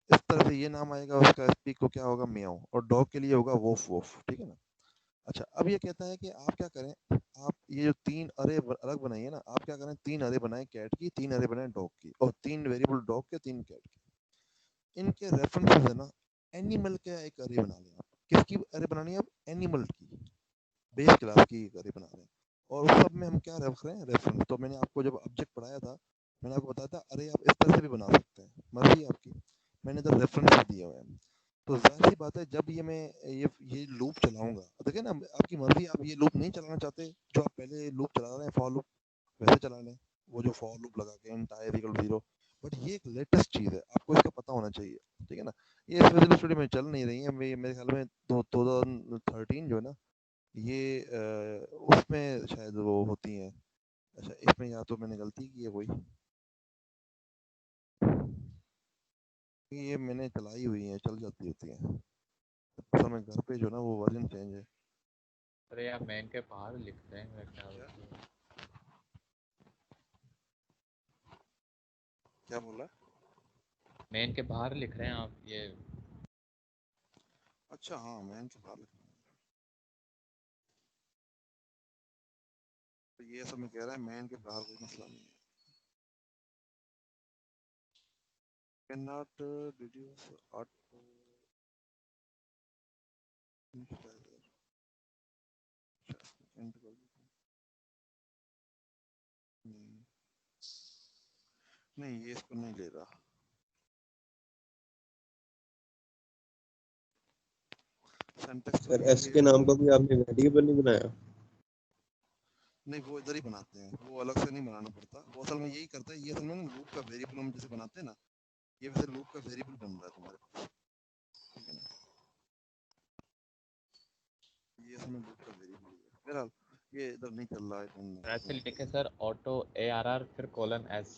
इस तरह से ये नाम आएगा, उसका स्पीक को क्या होगा, मियाओ। और डॉग के लिए होगा वोफ वोफ, ठीक है ना। अच्छा, अब ये कहता है कि आप क्या करें, आप ये जो 3 अरे अलग बनाई है ना, आप क्या करें, 3 अरे बनाएं कैट की, 3 अरे बनाएं डॉग की, और 3 वेरिएबल डॉग के, 3 कैट के। इनके रेफरेंसेस है ना, एनिमल का एक अरे बना लें आप। किसकी अरे बनानी है, अब एनिमल की, बेस क्लास की एक अरे बना रहे हैं। और उस सब में हम क्या रख रहे हैं, रेफरेंस। तो मैंने आपको जब ऑब्जेक्ट पढ़ाया था, मैंने आपको बताया था अरे आप इस तरह से भी बना सकते हैं, मर्जी है आपकी। मैंने इधर रेफरेंस दिए हुए हैं। तो जाहिर सी बात है जब ये लूप चलाऊंगा, देखिए ना, आपकी मर्जी, आप ये लूप नहीं चलाना चाहते, जो आप पहले लूप चला रहे हैं फॉर लूप, वैसे चला लें, वो जो फॉर लूप लगा के एंड टाइम इक्वल 0। बट ये एक लेटेस्ट चीज़ है, आपको इसका पता होना चाहिए, ठीक है ना। ये इस विजुअल स्टूडियो में चल नहीं रही है, मेरे ख्याल में 2013 जो है ना, ये उसमें शायद वो होती हैं। अच्छा, इसमें या तो मैंने गलती की है कोई, ये मैंने चलाई हुई है, चल जाती होती हैं। असल में घर पे जो ना वो वर्जन चेंज है। अरे यार मेन के बाहर लिख रहे हैं मेरे ख्याल क्या से। क्या बोला? मेन के बाहर लिख रहे हैं आप ये। अच्छा, हाँ, मैं इनके बाहर लिखना है। तो ये सब में कह रहा है मैं इनके बाहर कोई मसला नहीं है। कैन नॉट डिड्यूस ऑटो नहीं, ये इसको नहीं ले रहा। सिंटैक्स तो सर ये एस है के कि नाम का भी आपने वेरिएबल नहीं बनाया? नहीं, वो इधर ही बनाते हैं, वो अलग से नहीं बनाना पड़ता। वो असल में यही करता है, ये असल में लूप का वेरिएबल हम जैसे बनाते हैं ना, ये वैसे लूप का वेरिएबल बन रहा है तुम्हारे पास, ठीक है ना। ये असल में लूप का वेरिएबल है। बहरहाल ये इधर नहीं चल रहा है, ऐसे लिखे सर, ऑटो ARR फिर कोलन S।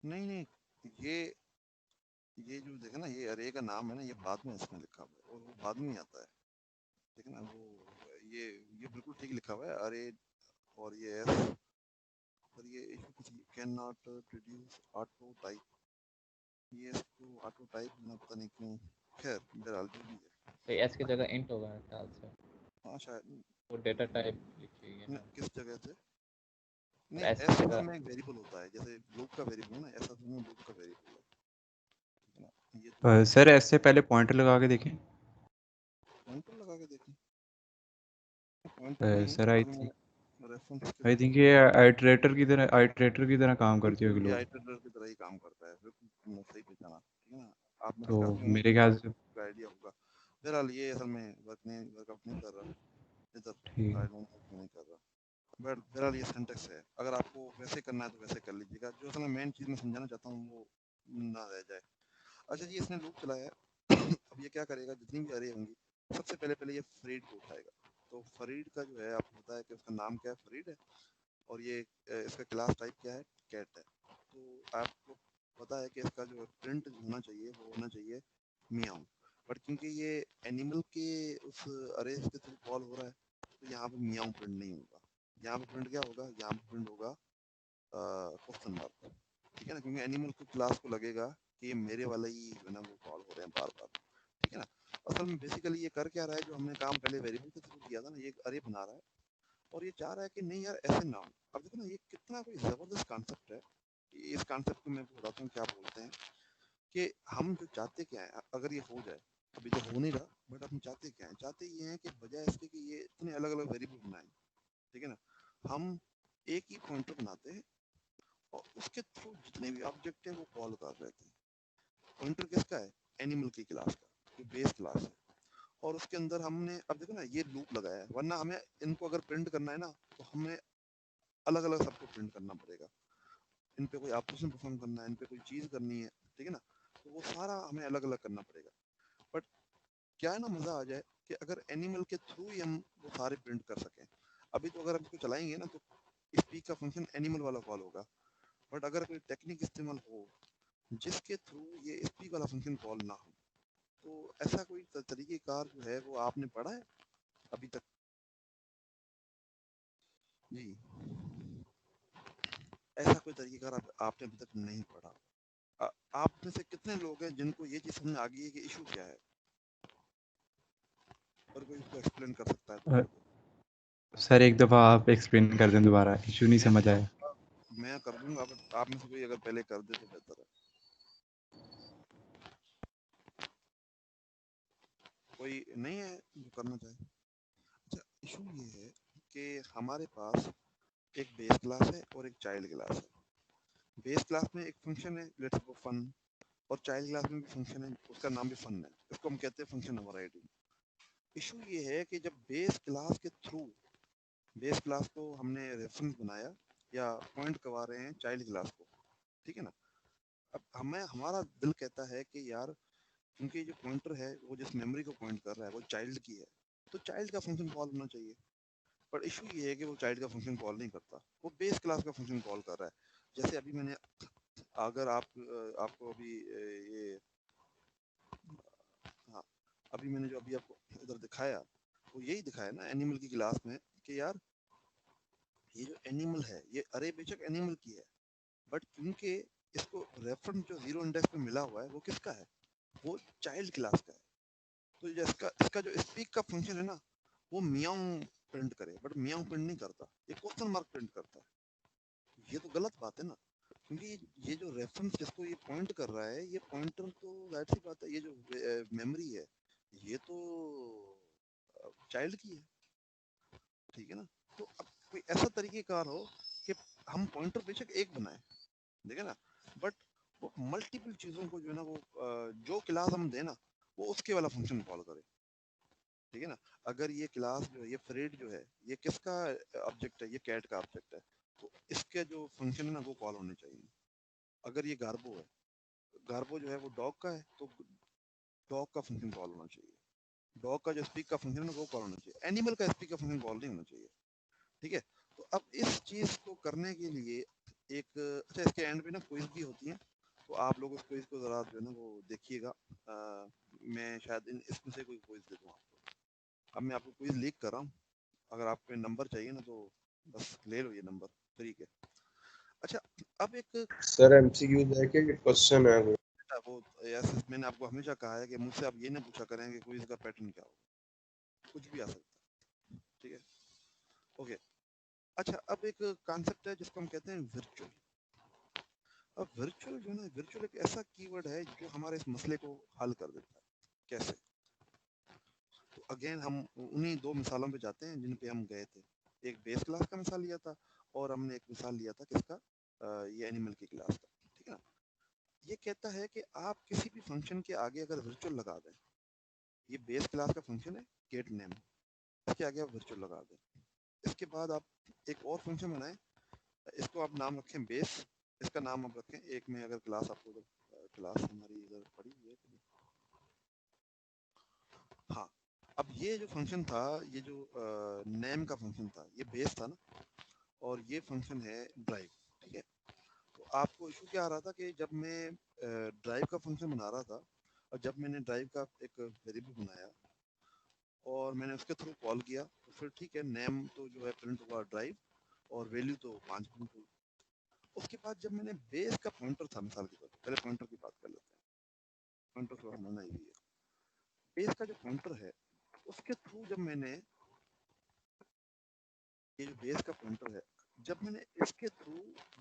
नहीं नहीं, ये जो देखे ना, ये अरे का नाम है ना, ये बाद में इसमें लिखा हुआ है और वो बाद में ही आता है, ठीक है ना। वो ये बिल्कुल ठीक लिखा हुआ है अरे, और ये एस, और ये कुछ can not produce auto type, ये इसको ऑटो टाइप ना, पता नहीं क्यों। खैर बहरहाल जो भी है। तो S की जगह इंट होगा मेरे ख्याल से। हाँ शायद। वो डेटा टाइप लिखी है ना। किस जगह से? और नहीं, S एस की असल जगह में एक वेरिएबल होता है, जैसे लूप का वेरिएबल है ना, एस असल में लूप का वेरिएबल है, ठीक है ना। ये तो सर ऐसे पहले पॉइंटर लगा के देखें। पॉइंटर लगा के देखें, पॉइंटर नहीं, सर आई असल में थिंक रेफरेंस के आई थ्रू। थिंक ये आइटरेटर की तरह काम करती होगी बिल्कुल ये लूप। आइटरेटर की तरह ही काम करता है, बिल्कुल तुमने सही पहचाना, ठीक है ना। आप में से तो काफी होंगे मेरे जिनको ख्याल से आपको आइडिया होगा। बहरहाल ये असल में वर्कआउट नहीं कर रहा इधर, ठीक है। आई डोंट नो क्यों नहीं कर रहा। बट बहरहाल ये सिंटेक्स है, अगर आपको वैसे करना है तो वैसे कर लीजिएगा, जो असल में मेन चीज़ मैं समझाना चाहता हूँ वो ना रह जाए। अच्छा जी, इसने लूप चलाया है अब ये क्या करेगा, जितनी भी अरे होंगी सबसे पहले पहले ये फरीड को उठाएगा। तो फरीड का जो है आपको पता है कि उसका नाम क्या है, फरीड है, और ये इसका क्लास टाइप क्या है, कैट है। तो आपको पता है कि इसका जो प्रिंट होना चाहिए वो होना चाहिए मियाऊ, बट क्योंकि ये एनिमल के उस अरे के थ्रू कॉल हो रहा है तो यहाँ पे मियाऊ प्रिंट नहीं होगा। यहाँ पे प्रिंट क्या होगा, यहाँ पे प्रिंट होगा क्वेश्चन मार्क, ठीक है ना, क्योंकि एनिमल को क्लास को लगेगा कि ये मेरे वाला ही जो है ना वो कॉल हो रहे हैं बार बार, ठीक है ना। असल में बेसिकली ये कर क्या रहा है, जो हमने काम पहले वेरिएबल के थ्रू किया था ना, ये एक अरे बना रहा है और ये चाह रहा है कि नहीं यार ऐसे ना हो। अब देखो ना ये कितना कोई जबरदस्त कॉन्सेप्ट है। इस कॉन्सेप्ट को मैं बताता हूँ क्या बोलते हैं, कि हम जो चाहते क्या है, अगर ये हो जाए, अभी तो हो नहीं रहा, बट हम चाहते क्या है, चाहते ये हैं कि बजाय इसके कि ये इतने अलग अलग वेरिएबल बनाए, ठीक है ना, हम एक ही पॉइंटर बनाते हैं और उसके थ्रू जितने भी ऑब्जेक्ट हैं वो कॉल कर रहे थे। पॉइंटर किसका है, एनिमल की क्लास का, जो बेस क्लास है, और उसके अंदर हमने अब देखो ना ये लूप लगाया है, वरना हमें इनको अगर प्रिंट करना है ना तो हमें अलग अलग सबको प्रिंट करना पड़ेगा, इन पे कोई ऑपरेशन परफॉर्म करना है, इन पे कोई चीज़ करनी है, ठीक है ना, तो वो सारा हमें अलग अलग करना पड़ेगा। बट क्या है ना, मज़ा आ जाए कि अगर एनिमल के थ्रू ही हम वो सारे प्रिंट कर सकें। अभी तो अगर हम इसको चलाएंगे ना तो स्पीक का फंक्शन एनिमल वाला कॉल होगा, बट अगर कोई टेक्निक इस्तेमाल हो जिसके थ्रू ये स्पीक वाला फंक्शन कॉल ना हो, तो ऐसा कोई तरीक़ेकार जो है वो आपने पढ़ा है अभी तक? जी, ऐसा कोई तरीक़ेकार आपने अभी तक नहीं पढ़ा। आप में से कितने लोग हैं जिनको ये चीज़ समझ आ गई है कि इशू क्या है, और कोई इसको एक्सप्लेन कर सकता है तो अ, कर दो। सर एक दफ़ा आप एक्सप्लेन कर दें दोबारा, इशू नहीं मैं समझ आया। मैं कर दूंगा, बट आप में से कोई अगर पहले कर दे तो बेहतर है। कोई नहीं है जो करना चाहे? अच्छा, इशू ये है कि हमारे पास एक बेस क्लास है और एक चाइल्ड क्लास है। बेस क्लास में एक फंक्शन है, लेट्स गो फन, और चाइल्ड क्लास में भी फंक्शन है, उसका नाम भी फन है, इसको हम कहते हैं फंक्शन ओवरराइडिंग। इशू ये है कि जब बेस क्लास के थ्रू, बेस क्लास को हमने रेफरेंस बनाया या पॉइंट करवा रहे हैं चाइल्ड क्लास को, ठीक है ना, अब हमें हमारा दिल कहता है कि यार क्योंकि जो पॉइंटर है वो जिस मेमोरी को पॉइंट कर रहा है वो चाइल्ड की है, तो चाइल्ड का फंक्शन कॉल होना चाहिए। पर इशू ये है कि वो चाइल्ड का फंक्शन कॉल नहीं करता, वो बेस क्लास का फंक्शन कॉल कर रहा है। जैसे अभी मैंने, अगर आपको अभी ये, हाँ, अभी मैंने जो अभी आपको इधर दिखाया वो यही दिखाया ना एनिमल की क्लास में, कि यार ये जो एनिमल है ये अरे बेशक एनिमल की है, बट क्योंकि इसको रेफरेंस जो जीरो इंडेक्स पे मिला हुआ है वो किसका है, वो चाइल्ड क्लास का है। तो इसका इसका जो स्पीक का फंक्शन है ना वो मियाऊ प्रिंट करे, बट मियाऊ प्रिंट नहीं करता, ये क्वेश्चन मार्क प्रिंट करता है। ये तो गलत बात है ना, क्योंकि ये जो रेफरेंस जिसको ये पॉइंट कर रहा है, ये पॉइंटर तो जाहिर सी बात है, ये जो मेमोरी है ये तो चाइल्ड की है, ठीक है ना। तो अब कोई ऐसा तरीकेकार हो कि हम पॉइंटर बेशक एक बनाए, देखे ना, बट वो मल्टीपल चीज़ों को जो है ना वो जो क्लास हम देना वो उसके वाला फंक्शन कॉल करे, ठीक है ना। अगर ये क्लास जो है, ये फ्रेड जो है, ये किसका ऑब्जेक्ट है, ये कैट का ऑब्जेक्ट है, तो इसके जो फंक्शन है ना वो कॉल होने चाहिए। अगर ये गार्बो है, गार्बो जो है वो डॉग का है, तो डॉग का फंक्शन कॉल होना चाहिए। डॉग का जो स्पीक का फंक्शन है वो कॉल होना चाहिए, एनिमल का स्पीक का फंक्शन कॉल नहीं होना चाहिए, ठीक है। तो अब इस चीज़ को करने के लिए एक, अच्छा इसके एंड पे ना क्विज भी होती है, तो आप लोग उस क्विज को ज़रा जो है ना वो देखिएगा। मैं शायद इसमें से कोई क्विज दे दूँ आपको। अब मैं आपको क्विज लीक कर रहा हूँ, अगर आपको नंबर चाहिए ना तो बस ले लो ये नंबर फ्री के। अच्छा, अब एक सर एमसीक्यू है कि क्वेश्चन है वो? वो ऐसे मैंने आपको हमेशा कहा है कि मुझसे आप ये ना पूछा करें कि क्विज का पैटर्न क्या होगा, कुछ भी आ सकता है, ठीक है, ओके। अच्छा, अब एक कॉन्सेप्ट है जिसको हम कहते हैं वर्चुअल। अब वर्चुअल जो है ना, वर्चुअल एक ऐसा कीवर्ड है जो हमारे इस मसले को हल कर देता है। कैसे? तो अगेन हम उन्हीं दो मिसालों पे जाते हैं जिन पे हम गए थे। एक बेस क्लास का मिसाल लिया था और हमने एक मिसाल लिया था किसका, ये एनिमल की क्लास का, ठीक है ना। ये कहता है कि आप किसी भी फंक्शन के आगे अगर वर्चुअल लगा दें, ये बेस क्लास का फंक्शन है गेट नेम, इसके आगे आप वर्चुअल लगा दें, इसके बाद आप एक और फंक्शन बनाएं, इसको आप नाम रखें बेस, इसका नाम आप रखें एक में, अगर क्लास आपको क्लास हमारी इधर पड़ी हुई है। हाँ, अब ये जो फंक्शन था, ये जो नेम का फंक्शन था, ये बेस था ना, और ये फंक्शन है ड्राइव। ठीक है, तो आपको इशू क्या आ रहा था कि जब मैं ड्राइव का फंक्शन बना रहा था, और जब मैंने ड्राइव का एक वेरिएबल बनाया और मैंने उसके थ्रू कॉल किया, तो फिर ठीक है, नेम तो जो है प्रिंट हुआ ड्राइव, और वैल्यू तो 5 प्रिंट हुई। उसके बाद जब मैंने बेस का पॉइंटर था, मिसाल के तौर पर पहले पॉइंटर की बात कर लेते हैं, पॉइंटर थोड़ा समझना ही है। बेस का जो पॉइंटर है, उसके थ्रू जब मैंने ये जो बेस का पॉइंटर है, जब मैंने इसके थ्रू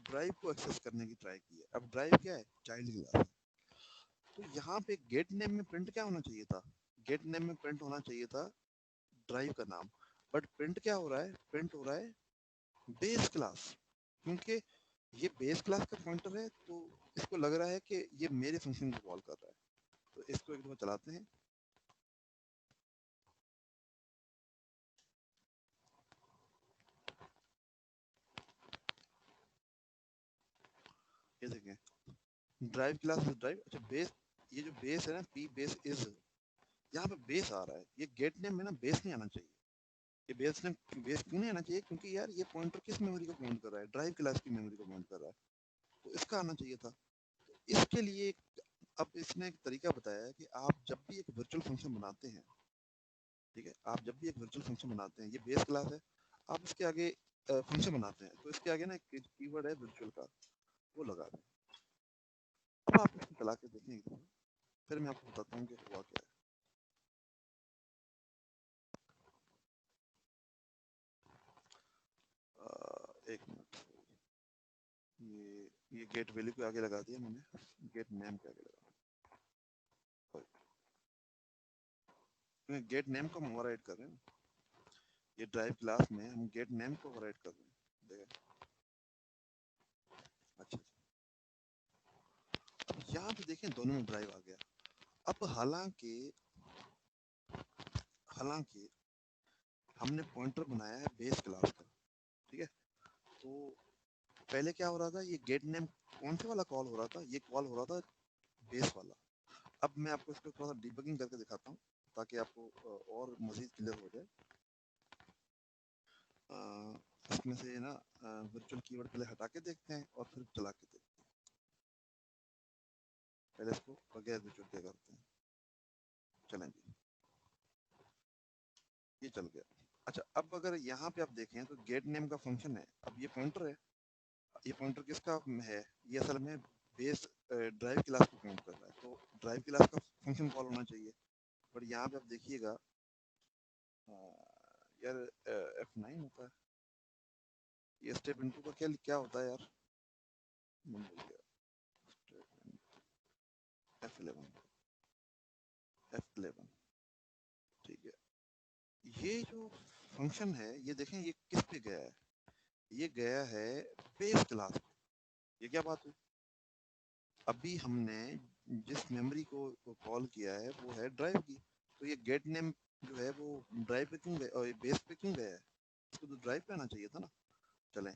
ड्राइव को एक्सेस करने की ट्राई की है, अब ड्राइव क्या है, चाइल्ड क्लास है, तो यहाँ पे गेट नेम में प्रिंट क्या होना चाहिए था, गेट नेम में प्रिंट होना चाहिए था ड्राइव का नाम, बट प्रिंट क्या हो रहा है, प्रिंट हो रहा है बेस क्लास, क्योंकि ये बेस क्लास का पॉइंटर है, तो इसको लग रहा है कि ये मेरे फंक्शन को कॉल कर रहा है। तो इसको एक दफा चलाते हैं, ये देखें ड्राइव क्लास ड्राइव। अच्छा बेस, ये जो बेस है ना, पी बेस इज, यहाँ पे बेस आ रहा है, ये गेट नेम में ना बेस नहीं आना चाहिए। ये बेस नेम बेस क्यों नहीं आना चाहिए, क्योंकि यार ये पॉइंटर किस मेमोरी को पॉइंट कर रहा है, ड्राइव क्लास की मेमोरी को पॉइंट कर रहा है, तो इसका आना चाहिए था। तो इसके लिए अब इसने एक तरीका बताया है कि आप जब भी एक वर्चुअल फंक्शन बनाते हैं, ठीक है, आप जब भी एक वर्चुअल फंक्शन बनाते हैं, ये बेस क्लास है, आप इसके आगे फंक्शन बनाते हैं, तो इसके आगे ना एक कीवर्ड है वर्चुअल का, वो लगा दें। अब आप इसको चला के देखें एक दफा, फिर मैं आपको बताता हूँ कि हुआ क्या है। एक मिनट, ये गेट वैल्यू के आगे लगा दिया मैंने, गेट नेम के आगे लगा, गेट नेम को हम ओवरराइड कर रहे हैं ना, ये ड्राइव क्लास में हम गेट नेम को ओवरराइड कर रहे हैं, देखा। अच्छा, अब यहाँ पे देखें दोनों में ड्राइव आ गया। अब हालांकि हालांकि हमने पॉइंटर बनाया है बेस क्लास का, ठीक है, तो पहले क्या हो रहा था, ये गेट नेम कौन से वाला कॉल हो रहा था, ये कॉल हो रहा था बेस वाला। अब मैं आपको इसको थोड़ा सा डिबगिंग करके दिखाता हूँ, ताकि आपको और मजीद क्लियर हो जाए। इसमें से ना वर्चुअल कीवर्ड पहले हटा के देखते हैं और फिर चला के देखते हैं। पहले इसको बगैर वर्चुअल के करते हैं, चलें जी, ये चल गया। अच्छा, अब अगर यहाँ पे आप देखें तो गेट नेम का फंक्शन है, अब ये पॉइंटर है, ये पॉइंटर किसका है, ये असल में बेस ड्राइव क्लास को पॉइंट कर रहा है, तो ड्राइव क्लास का फंक्शन कॉल होना चाहिए। पर यहाँ पे आप देखिएगा यार F9 होता है, ये स्टेप इनटू का क्या क्या होता है यार, मैं भूल गया, F11, F11, ठीक है। ये जो फंक्शन है, ये देखें ये किस पे गया है, ये गया है बेस क्लास पे। ये क्या बात हुई, अभी हमने जिस मेमोरी को कॉल किया है वो है ड्राइव की, तो ये गेट नेम जो है वो ड्राइव पे क्यों गया, और ये बेस पे क्यों गया है, इसको तो ड्राइव पे आना चाहिए था ना। चलें,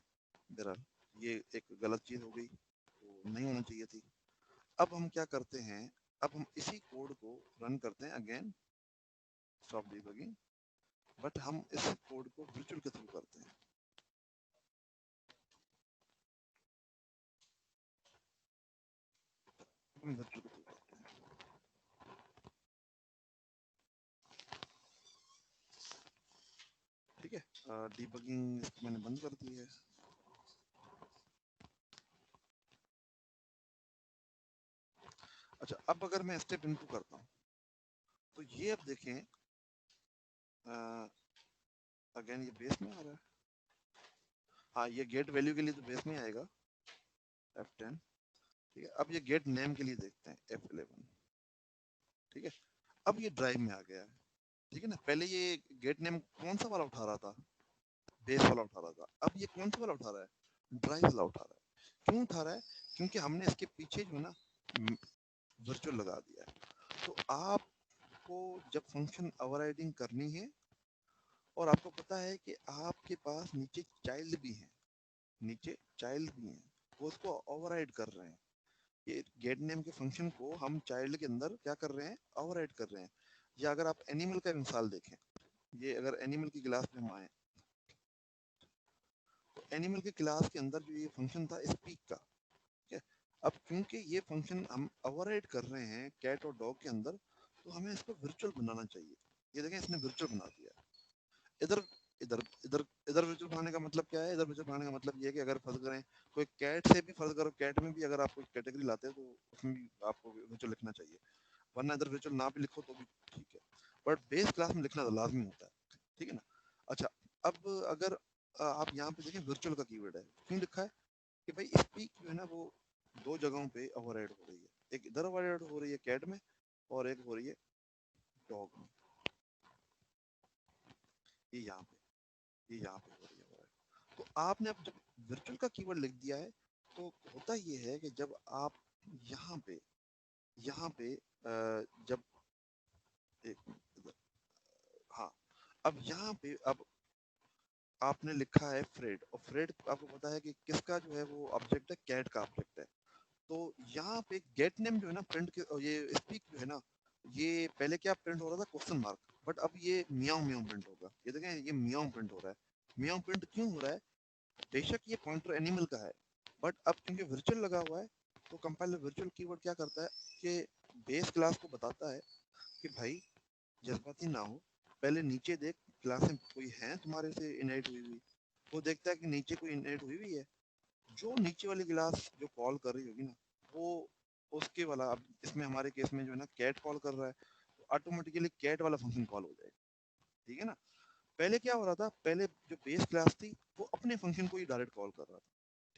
बहरहाल ये एक गलत चीज़ हो गई, तो नहीं होना चाहिए थी। अब हम क्या करते हैं, अब हम इसी कोड को रन करते हैं अगेन, स्टॉप डिबगिंग, बट हम इस कोड को वर्चुअल के थ्रू करते हैं। हम वर्चुअल के थ्रू करते हैं, ठीक है। डिबगिंग मैंने बंद कर दी है। अच्छा, अब अगर मैं स्टेप इनटू करता हूँ, तो ये अब देखें अगेन ये बेस में आ रहा है, हाँ ये गेट वैल्यू के लिए तो बेस में आएगा F10, ठीक है। अब ये गेट नेम के लिए देखते हैं F11, ठीक है। अब ये ड्राइव में आ गया है, ठीक है ना, पहले ये गेट नेम कौन सा वाला उठा रहा था, बेस वाला उठा रहा था, अब ये कौन सा वाला उठा रहा है, ड्राइव वाला उठा रहा है। क्यों उठा रहा है, क्योंकि हमने इसके पीछे जो है ना वर्चुअल लगा दिया है। तो आपको जब फंक्शन ओवरराइडिंग करनी है, और आपको पता है कि आपके पास नीचे चाइल्ड भी हैं, नीचे चाइल्ड भी हैं, वो उसको ओवरराइड कर रहे हैं। ये गेट नेम के फंक्शन को हम चाइल्ड के अंदर क्या कर रहे हैं, ओवरराइड कर रहे हैं। या अगर आप एनिमल का मिसाल देखें, ये अगर एनिमल की क्लास में हम आए तो एनिमल की क्लास के अंदर जो ये फंक्शन था स्पीक का, ठीक है, अब क्योंकि ये फंक्शन हम ओवरराइड कर रहे हैं कैट और डॉग के अंदर, तो हमें इसको वर्चुअल बनाना चाहिए। ये देखें इसने वर्चुअल बना दिया। इधर इधर इधर इधर वर्चुअल बनाने का मतलब क्या है, इधर वर्चुअल बनाने का मतलब ये है कि अगर फर्ज करें कोई कैट से भी फर्ज करो, कैट में भी अगर आप कोई कैटेगरी लाते हैं तो उसमें भी आपको वर्चुअल लिखना चाहिए, वरना इधर वर्चुअल ना भी लिखो तो भी ठीक है, बट बेस क्लास में लिखना तो लाजमी होता है, ठीक है ना। अच्छा, अब अगर आप यहाँ पे देखें वर्चुअल का कीवर्ड है, क्यों लिखा है कि भाई स्पीक जो है ना वो दो जगहों पे ओवरराइड हो रही है, एक इधर ओवरराइड हो रही है कैट में और एक हो रही है डॉग में, ये यहाँ पे, ये यहाँ पे हो रही है override। तो आपने अब जब वर्चुअल का कीवर्ड लिख दिया है तो होता ये है कि जब आप यहाँ पे जब एक मिनट इधर, हाँ, अब यहाँ पे अब आपने लिखा है फ्रेड, और फ्रेड आपको पता है कि किसका जो है वो ऑब्जेक्ट है, कैट का ऑब्जेक्ट है। तो यहाँ पे गेट नेम जो है ना प्रिंट के, ये स्पीक जो है ना, ये पहले क्या प्रिंट हो रहा था, क्वेश्चन मार्क, बट अब ये मियाओ मियाओ प्रिंट होगा। ये देखें ये मियाओ प्रिंट हो रहा है। मियाओ प्रिंट क्यों हो रहा है, बेशक ये पॉइंटर एनिमल का है, बट अब क्योंकि वर्चुअल लगा हुआ है तो कंपाइलर वर्चुअल कीवर्ड क्या करता है कि बेस क्लास को बताता है कि भाई जज्बाती ना हो, पहले नीचे देख क्लास में कोई है तुम्हारे से इनहेरिट हुई हुई। वो देखता है कि नीचे कोई इनहेरिट हुई हुई है, जो नीचे वाली क्लास जो कॉल कर रही होगी ना वो उसके वाला, अब इसमें हमारे केस में जो है ना कैट कॉल कर रहा है, तो ऑटोमेटिकली कैट वाला फंक्शन कॉल हो जाएगा, ठीक है ना। पहले क्या हो रहा था, पहले जो बेस क्लास थी वो अपने फंक्शन को ही डायरेक्ट कॉल कर रहा था,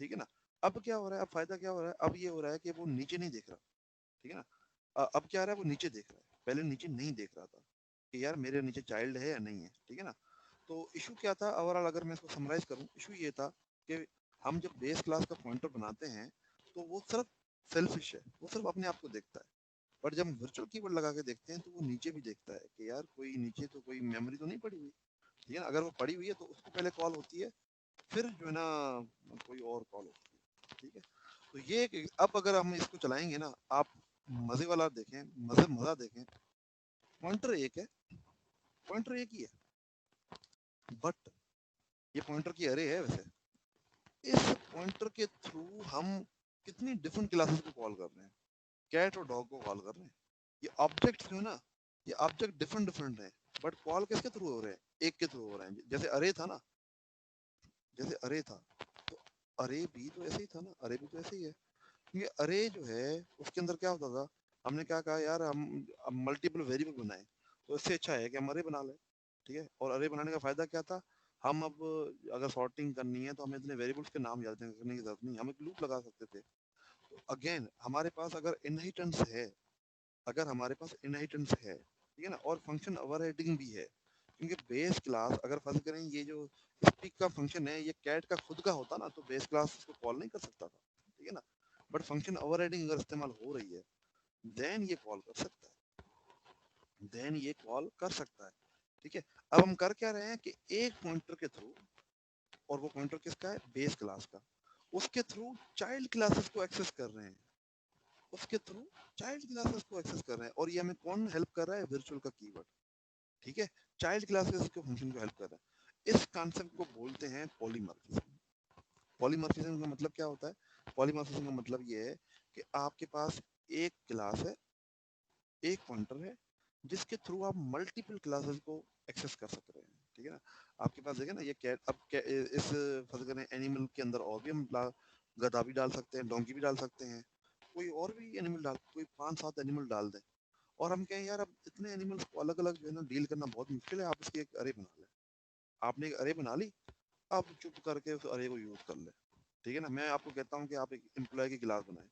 ठीक है ना। अब क्या हो रहा है, अब फायदा क्या हो रहा है, अब ये हो रहा है कि वो नीचे नहीं देख रहा, ठीक है ना। अब क्या आ रहा है, वो नीचे देख रहा है, पहले नीचे नहीं देख रहा था कि यार मेरे नीचे चाइल्ड है या नहीं है, ठीक है ना। तो इशू क्या था ओवरऑल, अगर मैं इसको समराइज करूं, इशू ये था कि हम जब बेस क्लास का पॉइंटर बनाते हैं तो वो सिर्फ सेल्फिश है, वो सिर्फ अपने आप को देखता है, बट जब वर्चुअल कीवर्ड लगा के देखते हैं तो वो नीचे भी देखता है कि यार कोई नीचे तो कोई मेमोरी तो नहीं पड़ी हुई, ठीक है ना। अगर वो पड़ी हुई है तो उसको पहले कॉल होती है, फिर जो है ना कोई और कॉल होती है, ठीक है। तो ये अब अगर हम इसको चलाएंगे ना, आप मजे वाला देखें, मजा देखें, पॉइंटर एक है, पॉइंटर एक ही है, बट ये पॉइंटर की अरे है वैसे, इस पॉइंटर के थ्रू हम कितनी डिफरेंट क्लासेस को कॉल कर रहे हैं, कैट और डॉग को कॉल कर रहे हैं। ये ऑब्जेक्ट जो है ना, ये ऑब्जेक्ट डिफरेंट डिफरेंट है, बट कॉल किसके थ्रू हो रहे हैं, एक के थ्रू हो रहे हैं। जैसे अरे था ना, जैसे अरे था, तो अरे भी तो ऐसे ही था ना, अरे भी तो ऐसे ही है। ये अरे जो है उसके अंदर क्या होता था, हमने क्या कहा यार हम मल्टीपल वेरिएबल बनाए, तो इससे अच्छा है कि हम अरे बना लें, ठीक है। और अरे बनाने का फायदा क्या था, हम अब अगर सॉर्टिंग करनी है तो हमें इतने वेरिएबल्स के नाम याद करने की जरूरत नहीं, हम एक लूप लगा सकते थे। तो अगेन हमारे पास अगर इनहेरिटेंस है, अगर हमारे पास इनहेरिटेंस है, ठीक है ना, और फंक्शन ओवरराइडिंग भी है, क्योंकि बेस क्लास अगर फर्ज करें ये जो स्पीक का फंक्शन है ये कैट का खुद का होता ना तो बेस क्लास इसको कॉल नहीं कर सकता था, ठीक है ना। बट फंक्शन ओवरराइडिंग अगर इस्तेमाल हो रही है देन ये कॉल कर सकता है, देन ये कॉल कर सकता है, ठीक है। अब हम कर क्या रहे हैं कि एक पॉइंटर के थ्रू, और वो पॉइंटर किसका है, बेस क्लास का, उसके थ्रू चाइल्ड क्लासेस को एक्सेस कर रहे हैं, उसके थ्रू चाइल्ड क्लासेस को एक्सेस कर रहे हैं। और ये हमें कौन हेल्प कर रहा है, वर्चुअल का कीवर्ड, ठीक है, चाइल्ड क्लासेस के फंक्शन को हेल्प कर रहा है। इस कॉन्सेप्ट को बोलते हैं पॉलीमॉर्फिज्म। पॉलीमॉर्फिज्म का मतलब क्या होता है, पॉलीमॉर्फिज्म का मतलब ये है कि आपके पास एक क्लास है, एक पॉइंटर है, जिसके थ्रू आप मल्टीपल क्लासेस को एक्सेस कर सकते हैं, ठीक है ना। आपके पास देखें ना ये कैट, अब इस फर्ज करें एनिमल के अंदर और भी हम गधा भी डाल सकते हैं, डोंकी भी डाल सकते हैं, कोई और भी एनिमल डाल, कोई 5-7 एनिमल डाल दें, और हम कहें यार अब इतने एनिमल्स को अलग अलग जो है ना डील करना बहुत मुश्किल है, आप इसकी एक अरे बना लें। आपने एक अरे बना ली, अब चुप करके उस अरे को यूज कर ले, ठीक है ना। मैं आपको कहता हूँ कि आप एक एम्प्लॉय की क्लास बनाएं,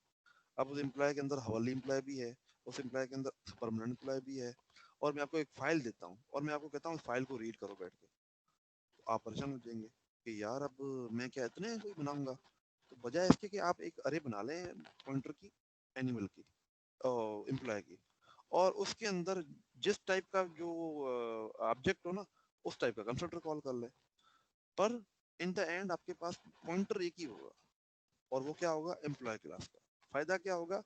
अब उस एम्प्लॉय के अंदर हवाली एम्प्लॉय भी है, उस एम्प्लॉय के अंदर परमानेंट एम्प्लॉय भी है, और मैं आपको एक फाइल देता हूँ और मैं आपको कहता हूँ उस फाइल को रीड करो बैठ के, तो आप परेशान हो जाएंगे कि यार अब मैं क्या इतने कोई बनाऊंगा। तो बजाय इसके कि आप एक अरे बना लें पॉइंटर की, एनिमल की, एम्प्लॉय की, और उसके अंदर जिस टाइप का जो ऑब्जेक्ट हो ना उस टाइप का कंस्ट्रक्टर कॉल कर ले, पर इन द एंड आपके पास पॉइंटर एक ही होगा, और वो क्या होगा, एम्प्लॉय क्लास का। फायदा क्या होगा,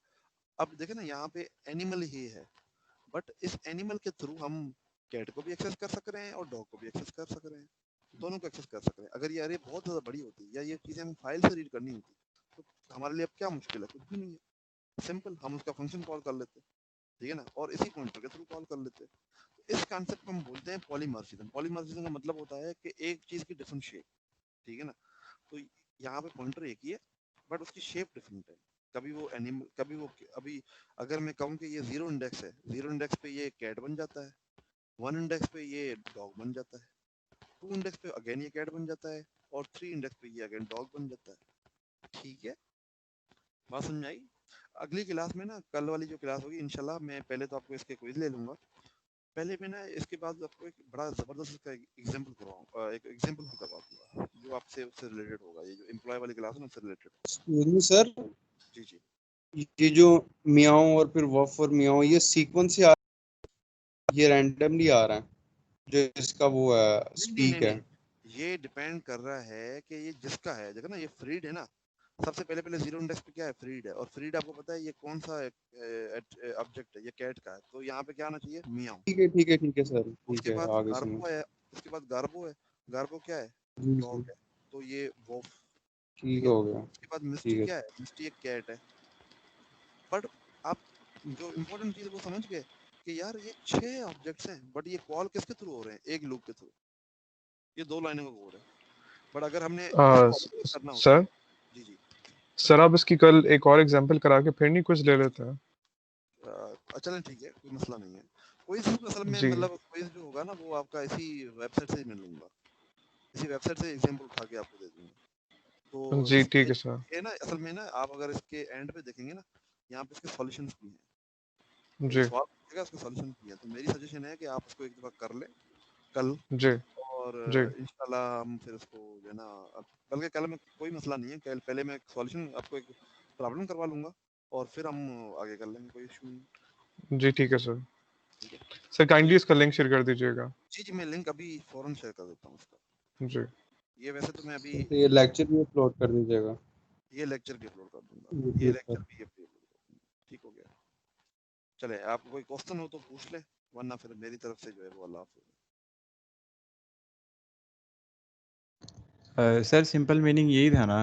अब देखे ना यहाँ पे एनिमल ही है, बट इस एनिमल के थ्रू हम कैट को भी एक्सेस कर सक रहे हैं और डॉग को भी एक्सेस कर सक रहे हैं, दोनों को एक्सेस कर सक रहे हैं। अगर ये अरे बहुत ज़्यादा बड़ी होती या ये चीज़ें हम फाइल से रीड करनी होती तो हमारे लिए अब क्या मुश्किल है, कुछ भी नहीं है, सिंपल हम उसका फंक्शन कॉल कर लेते, ठीक है ना, और इसी पॉइंटर के थ्रू कॉल कर लेते। इस कॉन्सेप्ट को हम बोलते हैं पॉलीमॉर्फिज्म। पॉलीमॉर्फिज्म का मतलब होता है कि एक चीज़ की डिफरेंट शेप, ठीक है ना। तो यहाँ पे पॉइंटर एक ही है बट उसकी शेप डिफरेंट है, कभी वो एनिमल, कभी वो, अभी अगर मैं कहूँ कि ये 0 इंडेक्स है, 0 इंडेक्स पे ये कैट बन जाता है, 1 इंडेक्स पे ये डॉग बन जाता है, 2 इंडेक्स पे अगेन ये कैट बन जाता है, और 3 इंडेक्स पे ये अगेन डॉग बन जाता है। ठीक है, बात समझ आई। अगली क्लास में ना, कल वाली जो क्लास होगी इंशाल्लाह, मैं पहले तो आपको इसके क्विज ले लूंगा, पहले मैं ना इसके बाद आपको एक बड़ा जबरदस्त इसका एग्जांपल करवाऊंगा, एक एग्जांपल करवाऊंगा जो आपसे उससे रिलेटेड होगा, ये जो एम्प्लॉय वाली क्लास है ना उससे रिलेटेड। एक्सक्यूज मी सर, जी जी, ये जो मियाओ और फिर वफ और मियाओ, ये सीक्वेंस से आ, ये रैंडमली आ रहा है जो इसका वो है नहीं स्पीक है? ये डिपेंड कर रहा है कि ये जिसका है, देखो ना ये फ्रीड है ना, सबसे पहले 0 इंडेक्स पे क्या है, फ्रीड है, और फ्रीड आपको पता है ये कौन सा ऑब्जेक्ट है, ये कैट का है, तो यहाँ पे क्या आना चाहिए, मियाओ। ठीक है ठीक है ठीक है सर, ठीक उसके है, बाद आगे सुनो। गार्बो है, उसके बाद गार्बो है, गार्बो क्या है, जी जी, डॉग है, तो ये वोफ, ठीक ठीक है। हो गया, उसके बाद मिस्टी ठीक है। क्या है, मिस्टी एक कैट है। बट आप जो इम्पोर्टेंट चीज वो समझ गए कि यार ये 6 ऑब्जेक्ट्स हैं, बट ये कॉल किसके थ्रू हो रहे हैं, एक लूप के थ्रू, ये 2 लाइनों का कोड है। बट अगर हमने करना होता सर है, जी जी, सर आप इसकी कल एक और एग्जांपल करा के फिर नहीं कुछ ले लेते हैं? चलें ठीक है, कोई मसला नहीं है। क्विज असल में जी मतलब क्विज जो होगा ना वो आपका इसी वेबसाइट से ही मिल लूंगा, इसी वेबसाइट से एग्जांपल उठा के आपको दे दूंगा। तो जी इसके ठीक है सर। ये ना असल में ना आप अगर इसके एंड पे देखेंगे ना, यहाँ पे इसके सॉल्यूशंस भी हैं, जी सवाल पूछेगा उसके सॉल्यूशन भी है, तो मेरी सजेशन है कि आप उसको एक दफा कर ले कल, जी और जी इंशाल्लाह हम फिर उसको जो है ना, बल्कि कल में कोई मसला नहीं है, कल पहले मैं सॉल्यूशन आपको एक प्रॉब्लम करवा लूंगा और फिर हम आगे कर लेंगे, कोई इशू नहीं। जी ठीक है सर। ठीक है, सर काइंडली इसका लिंक शेयर कर दीजिएगा। जी जी, मैं लिंक अभी फौरन शेयर कर देता हूँ उसका। जी ये वैसे तो मैं अभी तो ये लेक्चर भी अपलोड कर दीजिएगा ये लेक्चर भी अपलोड कर दूंगा, ये यूट्यूब लेक्चर पर। भी अपलोड कर दूंगा। ठीक हो गया, चले आपको कोई क्वेश्चन हो तो पूछ ले, वरना फिर मेरी तरफ से जो है वो अल्लाह हाफिज़। सर सिंपल मीनिंग यही था ना